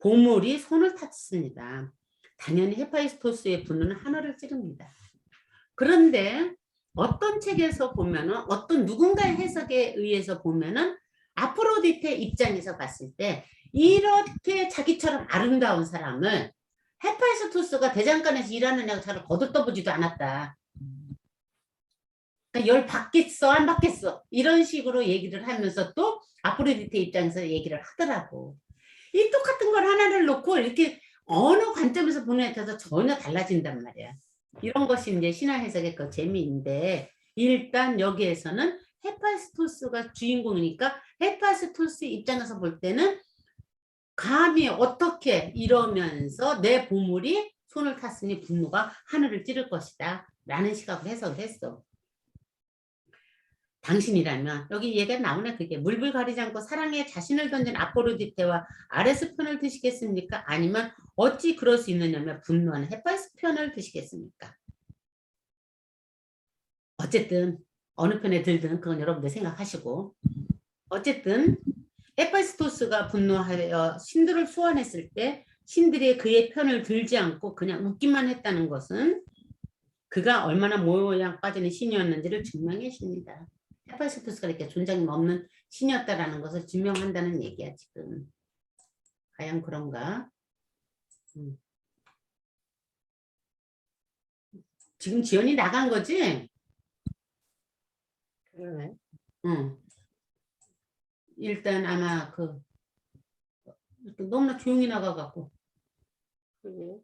보물이 손을 탔습니다. 당연히 헤파이스토스의 분노는 하늘을 찌릅니다. 그런데 어떤 책에서 보면은 어떤 누군가의 해석에 의해서 보면은 아프로디테 입장에서 봤을 때 이렇게 자기처럼 아름다운 사람을 헤파이스토스가 대장간에서 일하느냐고 잘 거들떠보지도 않았다. 그러니까 열 받겠어 안 받겠어 이런 식으로 얘기를 하면서 또 아프로디테 입장에서 얘기를 하더라고. 이 똑같은 걸 하나를 놓고 이렇게 어느 관점에서 보느냐에 따라서 전혀 달라진단 말이야. 이런 것이 이제 신화 해석의 그 재미인데 일단 여기에서는 헤파이스토스가 주인공이니까 헤파이스토스 입장에서 볼 때는 감히 어떻게 이러면서 내 보물이 손을 탔으니 분노가 하늘을 찌를 것이다 라는 시각을 해석을 했어. 당신이라면 여기 얘기가 나오네. 그게 물불 가리지 않고 사랑에 자신을 던진 아포로디테와 아레스 편을 드시겠습니까? 아니면 어찌 그럴 수 있느냐면 분노하는 헤파이스 편을 드시겠습니까? 어쨌든 어느 편에 들든 그건 여러분들 생각하시고, 어쨌든 헤파이스토스가 분노하여 신들을 소환했을 때 신들이 그의 편을 들지 않고 그냥 웃기만 했다는 것은 그가 얼마나 모양 빠지는 신이었는지를 증명해 줍니다. 헤파이스토스가 이렇게 존재감 없는 신이었다라는 것을 증명한다는 얘기야 지금. 과연 그런가? 지금 지연이 나간 거지? 그러네. 응. 일단 아마 너무나 조용히 나가갖고. 지금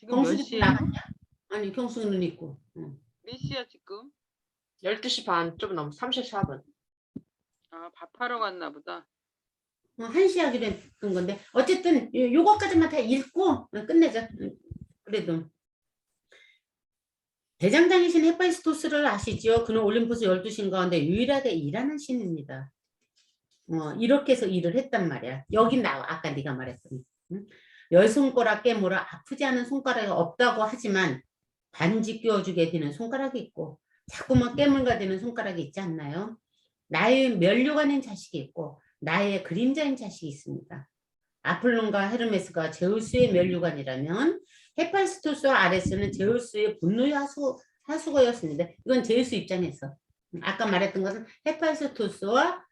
몇 경숙이 시야? 나갔냐? 아니 경숙이는 있고. 응. 몇 시야 지금? 12시 반 좀 넘어 34분. 아, 밥하러 갔나 보다. 1시 하기로 했던 건데 어쨌든 요거까지만 다 읽고 끝내자. 그래도 대장장이신 헤파이스토스를 아시죠? 그는 올림푸스 12신 가운데 유일하게 일하는 신입니다. 이렇게 해서 일을 했단 말이야. 여기 나와. 아까 네가 말했더니. 응? 열 손가락 깨물어 아프지 않은 손가락이 없다고 하지만 반지 끼워주게 되는 손가락이 있고 자꾸만 깨물가 되는 손가락이 있지 않나요? 나의 면류관인 자식이 있고 나의 그림자인 자식이 있습니다. 아폴론과 헤르메스가 제우스의 면류관이라면 헤파이스토스와 아레스는 제우스의 분노의 하수거였습니다. 이건 제우스 입장에서. 아까 말했던 것은 헤파이스토스와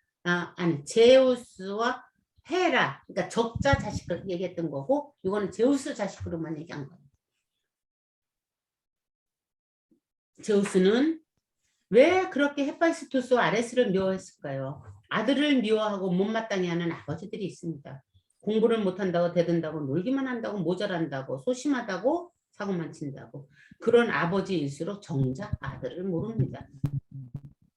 제우스와 헤라, 그러니까 적자 자식을 얘기했던 거고, 이거는 제우스 자식으로만 얘기한 거예요. 제우스는 왜 그렇게 헤파이스토스와 아레스를 미워했을까요? 아들을 미워하고 못마땅해 하는 아버지들이 있습니다. 공부를 못한다고 대든다고 놀기만 한다고 모자란다고 소심하다고 사고만 친다고. 그런 아버지일수록 정작 아들을 모릅니다.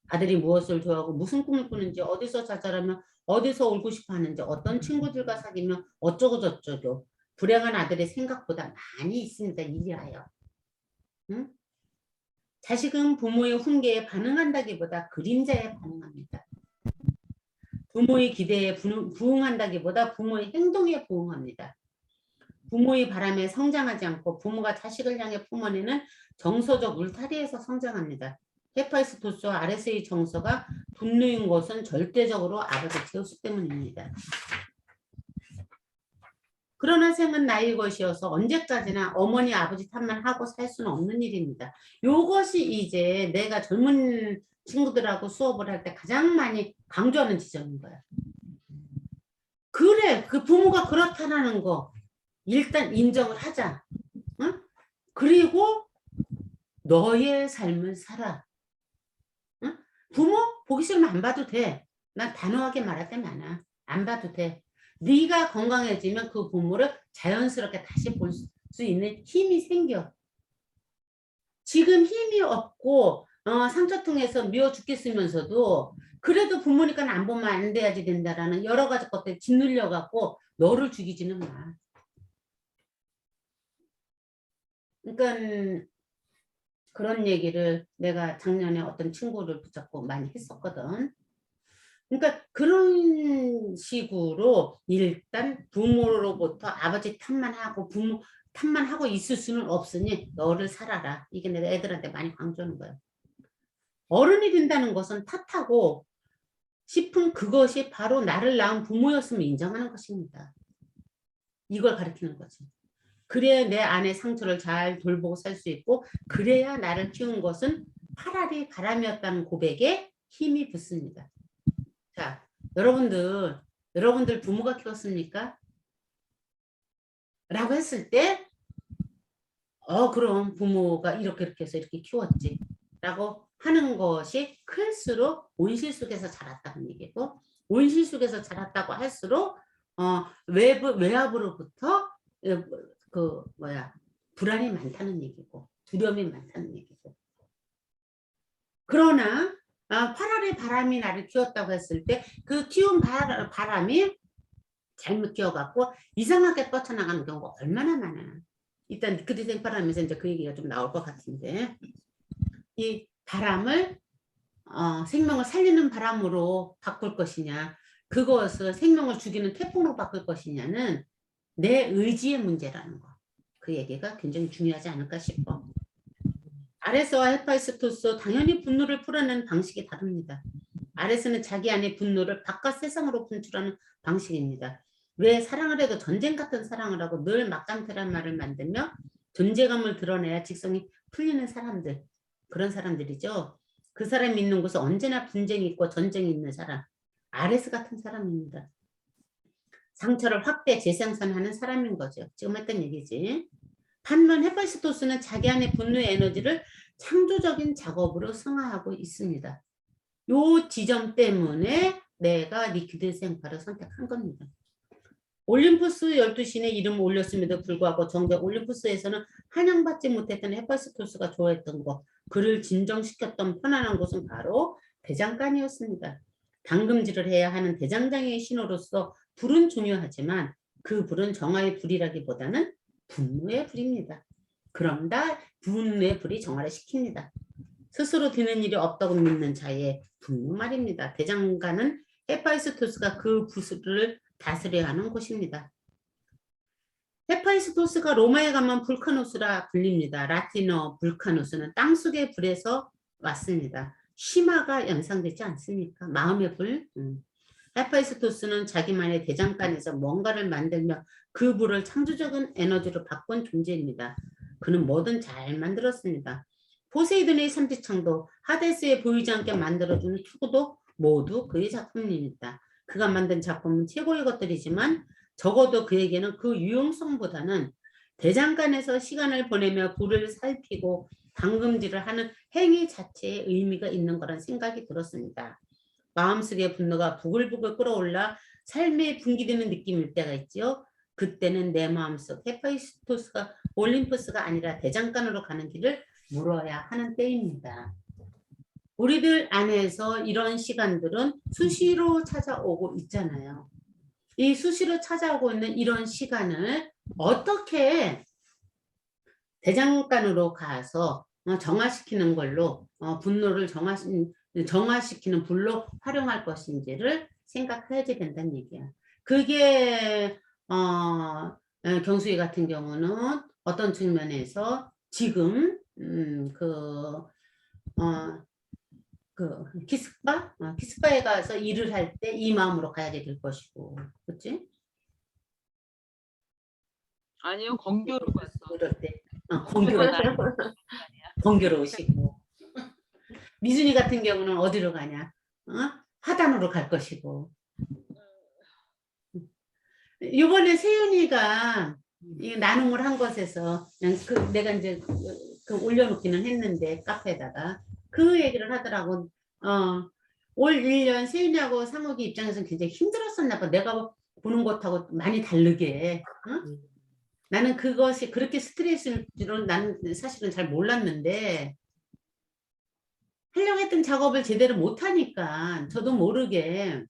아들이 무엇을 좋아하고 무슨 꿈을 꾸는지 어디서 자잘하며 어디서 울고 싶어 하는지 어떤 친구들과 사귀며 어쩌고 저쩌고. 불행한 아들의 생각보다 많이 있습니다. 이리하여. 응? 자식은 부모의 훈계에 반응한다기보다 그림자에 반응합니다. 부모의 기대에 부응한다기보다 부모의 행동에 부응합니다. 부모의 바람에 성장하지 않고 부모가 자식을 향해 품어내는 정서적 울타리에서 성장합니다. 헤파이스토스와 아레스의 정서가 분노인 것은 절대적으로 아버지 제우스 때문입니다. 그러나 생은 나의 것이어서 언제까지나 어머니 아버지 탓만 하고 살 수는 없는 일입니다. 이것이 이제 내가 젊은 친구들하고 수업을 할 때 가장 많이 강조하는 지점인 거야. 그래, 그 부모가 그렇다라는 거 일단 인정을 하자. 응? 그리고 너의 삶을 살아. 응? 부모 보기 싫으면 안 봐도 돼. 난 단호하게 말할 때 많아. 안 봐도 돼. 네가 건강해지면 그 부모를 자연스럽게 다시 볼 수 있는 힘이 생겨. 지금 힘이 없고 상처통에서 미워 죽겠으면서도 그래도 부모니까 안 보면 안 돼야지 된다라는 여러 가지 것들이 짓눌려 갖고 너를 죽이지는 마. 그러니까 그런 얘기를 내가 작년에 어떤 친구를 붙잡고 많이 했었거든. 그러니까 그런 식으로 일단 부모로부터 아버지 탓만 하고 부모 탓만 하고 있을 수는 없으니 너를 살아라. 이게 내가 애들한테 많이 강조하는 거야. 어른이 된다는 것은 탓하고 싶은 그것이 바로 나를 낳은 부모였음을 인정하는 것입니다. 이걸 가르치는 거지. 그래야 내 안의 상처를 잘 돌보고 살 수 있고 그래야 나를 키운 것은 파라리 바람이었다는 고백에 힘이 붙습니다. 자, 여러분들 부모가 키웠습니까? 라고 했을 때 그럼 부모가 이렇게 해서 이렇게 키웠지 라고 하는 것이 클수록 온실 속에서 자랐다는 얘기고 온실 속에서 자랐다고 할수록 외압으로부터 불안이 많다는 얘기고 두려움이 많다는 얘기고 그러나 8월에 바람이 나를 키웠다고 했을 때 그 키운 바람이 잘못 키워갖고 이상하게 뻗쳐나가는 경우가 얼마나 많아. 일단 그대 생바람에서 이제 그 얘기가 좀 나올 것 같은데, 이 바람을 생명을 살리는 바람으로 바꿀 것이냐, 그것을 생명을 죽이는 태풍으로 바꿀 것이냐는 내 의지의 문제라는 거. 그 얘기가 굉장히 중요하지 않을까 싶어. 아레스와 헤파이스토스, 당연히 분노를 풀어내는 방식이 다릅니다. 아레스는 자기 안의 분노를 바깥 세상으로 분출하는 방식입니다. 왜 사랑을 해도 전쟁 같은 사랑을 하고 늘 막강태란 말을 만들며 존재감을 드러내야 직성이 풀리는 사람들, 그런 사람들이죠. 그 사람이 있는 곳에 언제나 분쟁이 있고 전쟁이 있는 사람, 아레스 같은 사람입니다. 상처를 확대 재생산하는 사람인 거죠. 지금 했던 얘기지. 반면 헤파이스토스는 자기 안의 분노의 에너지를 창조적인 작업으로 승화하고 있습니다. 요 지점 때문에 내가 리퀴드 생파를 선택한 겁니다. 올림푸스 12신의 이름을 올렸음에도 불구하고 정작 올림푸스에서는 환영받지 못했던 헤파이스토스가 좋아했던 것, 그를 진정시켰던 편안한 곳은 바로 대장간이었습니다. 당금질을 해야 하는 대장장이의 신호로서 불은 중요하지만 그 불은 정화의 불이라기보다는 분노의 불입니다. 그런다 분노의 불이 정화를 시킵니다. 스스로 되는 일이 없다고 믿는 자의 분노 말입니다. 대장간은 헤파이스토스가 그 불을 다스려야 하는 곳입니다. 헤파이스토스가 로마에 가면 불카노스라 불립니다. 라틴어 불카노스는 땅속의 불에서 왔습니다. 쉬마가 연상되지 않습니까? 마음의 불. 헤파이스토스는 자기만의 대장간에서 뭔가를 만들며 그 불을 창조적인 에너지로 바꾼 존재입니다. 그는 뭐든 잘 만들었습니다. 포세이돈의 삼지창도, 하데스에 보이지 않게 만들어주는 투구도 모두 그의 작품입니다. 그가 만든 작품은 최고의 것들이지만 적어도 그에게는 그 유용성보다는 대장간에서 시간을 보내며 불을 살피고 당금질을 하는 행위 자체에 의미가 있는 거란 생각이 들었습니다. 마음속의 분노가 부글부글 끓어올라 삶에 분기되는 느낌일 때가 있지요. 그때는 내 마음속 헤파이스토스가 올림푸스가 아니라 대장간으로 가는 길을 물어야 하는 때입니다. 우리들 안에서 이런 시간들은 수시로 찾아오고 있잖아요. 이 수시로 찾아오고 있는 이런 시간을 어떻게 대장간으로 가서 정화시키는 걸로 분노를 정화시키는 불로 활용할 것인지를 생각해야 된다는 얘기야. 그게 경수희 같은 경우는 어떤 측면에서 지금 키스바에 가서 일을 할 때 이 마음으로 가야 될 것이고, 그렇지? 아니요, 건교로 갔어. 그럴 때 건교로우시고, 미준이 같은 경우는 어디로 가냐? 화단으로 갈 것이고. 이번에 세윤이가 나눔을 한 것에서 내가 이제 올려놓기는 했는데 카페에다가 그 얘기를 하더라고. 올 1년 세윤이하고 상욱이 입장에서는 굉장히 힘들었었나 봐. 내가 보는 것하고 많이 다르게. 나는 그것이 그렇게 스트레스일 줄은 나는 사실은 잘 몰랐는데, 하려고 했던 작업을 제대로 못하니까 저도 모르게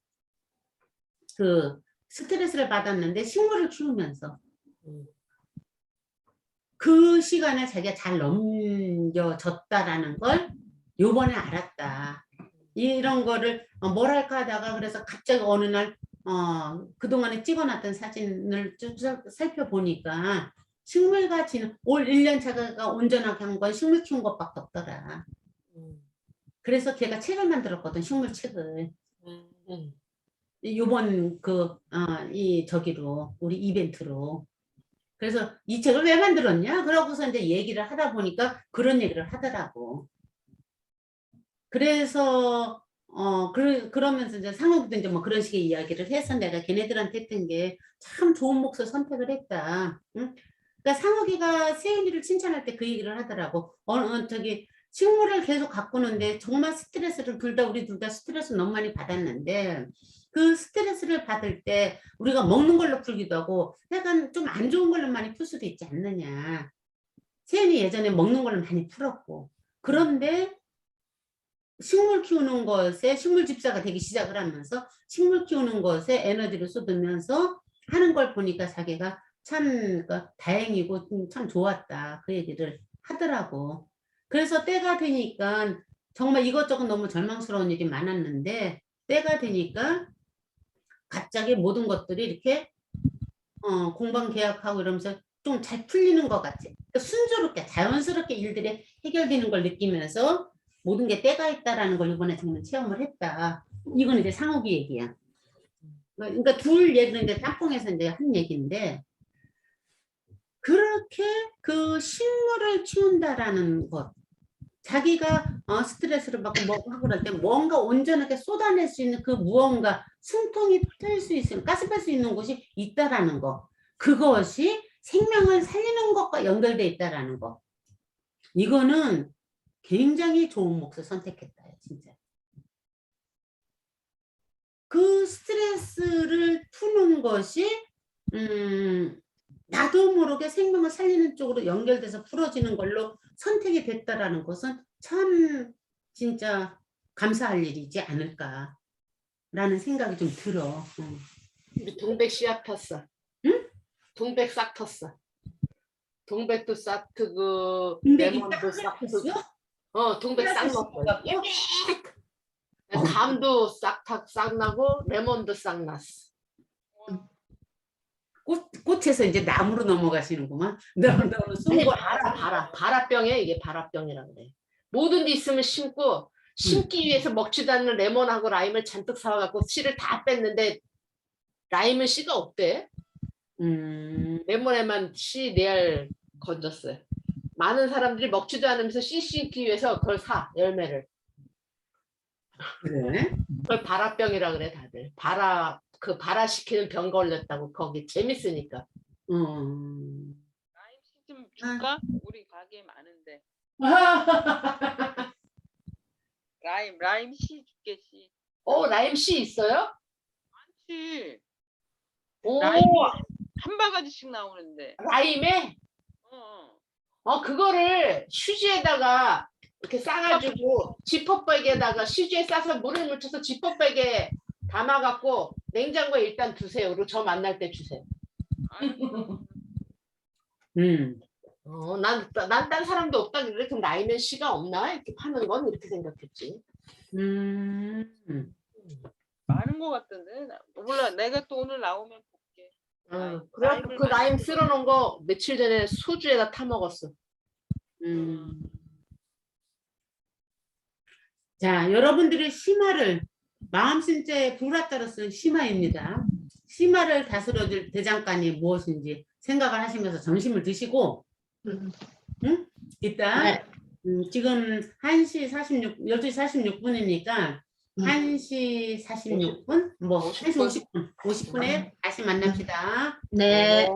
그 스트레스를 받았는데, 식물을 키우면서 그 시간을 자기가 잘 넘겨줬다라는 걸 요번에 알았다. 이런 거를 뭐랄까 하다가, 그래서 갑자기 어느 날 그동안에 찍어놨던 사진을 쭉 살펴보니까 식물 가치는 올 1년 차가 온전하게 한 건 식물 키운 것밖에 없더라. 그래서 걔가 책을 만들었거든, 식물 책을. 요번 저기로 우리 이벤트로. 그래서 이 책을 왜 만들었냐? 그러고서 이제 얘기를 하다 보니까 그런 얘기를 하더라고. 그래서 그러면서 이제 상욱도 이제 뭐 그런 식의 이야기를 해서 내가 걔네들한테 했던 게 참 좋은 몫을 선택을 했다. 응? 그러니까 상욱이가 세윤이를 칭찬할 때 그 얘기를 하더라고. 저기 식물을 계속 가꾸는데 정말 스트레스를 우리 둘 다 스트레스 너무 많이 받았는데, 그 스트레스를 받을 때 우리가 먹는 걸로 풀기도 하고 약간 좀 안 좋은 걸로 많이 풀 수도 있지 않느냐. 세윤이 예전에 먹는 걸로 많이 풀었고, 그런데 식물 키우는 것에 식물 집사가 되기 시작을 하면서 식물 키우는 것에 에너지를 쏟으면서 하는 걸 보니까 자기가 참 그러니까 다행이고 참 좋았다. 그 얘기를 하더라고. 그래서 때가 되니까 정말 이것저것 너무 절망스러운 일이 많았는데 때가 되니까 갑자기 모든 것들이 이렇게 공방 계약하고 이러면서 좀 잘 풀리는 것 같지. 그러니까 순조롭게 자연스럽게 일들이 해결되는 걸 느끼면서 모든 게 때가 있다라는 걸 이번에 저는 체험을 했다. 이건 이제 상욱이 얘기야. 그러니까 둘 얘기는 이제 짬뽕에서 이제 한 얘기인데 그렇게 그 식물을 키운다라는 것, 자기가 스트레스를 받고 뭐 하고 그럴 때 뭔가 온전하게 쏟아낼 수 있는 그 무언가 숨통이 트일 수 있는 가스뺄 수 있는 곳이 있다라는 거, 그것이 생명을 살리는 것과 연결돼 있다라는 거, 이거는 굉장히 좋은 몫을 선택했다 진짜. 그 스트레스를 푸는 것이 나도 모르게 생명을 살리는 쪽으로 연결돼서 풀어지는 걸로 선택이 됐다라는 것은 참 진짜 감사할 일이지 않을까라는 생각이 좀 들어. 우리 동백 씨앗 폈어. 응? 동백 싹 텄어. 동백도 싹 트고 동백이 레몬도 싹 트고. 폈어? 동백 싹 넣었어. 어. 감도 싹 나고 레몬도 싹 났어. 꽃에서 이제 나무로 넘어가시는구만. 너는 아니 쏜거 바라병이야. 이게 바라병이라 그래. 뭐든지 있으면 심고 심기 위해서 먹지도 않는 레몬하고 라임을 잔뜩 사와갖고 씨를 다 뺐는데 라임은 씨가 없대. 레몬에만 씨 4알 건졌어요. 많은 사람들이 먹지도 않으면서 씨 심기 위해서 그걸 사, 열매를. 그래? 그걸 바라병이라 그래 다들. 발화시키는 병 걸렸다고. 거기 재밌으니까. 라임 씨 좀 줄까? 우리 가게에 많은데. 라임 씨 줄게 씨. 라임 씨 있어요? 많지. 오, 라임이 한 바가지씩 나오는데. 라임에? 그거를 휴지에다가 이렇게 싸가지고 지퍼백에다가 휴지에 싸서 물을 묻혀서 지퍼백에 담아갖고 냉장고에 일단 두세요. 그리고 저 만날 때 주세요. 난 딴 사람도 없다 그래. 그럼 라임엔 씨가 없나? 이렇게 파는 건 이렇게 생각했지. 많은 것 같던데. 몰라. 내가 또 오늘 나오면 볼게. 그래갖고 그 라임 쓸어놓은 거 며칠 전에 소주에다 타 먹었어. 자, 여러분들의 심화를 마음심자에 불화따라 쓴 심화입니다. 심화를 다스려줄 대장간이 무엇인지 생각을 하시면서 점심을 드시고, 응? 일단 네. 지금 1시 46, 12시 46분이니까 1시 46분, 뭐 1시 50분, 50분에 다시 만납시다. 네. 네.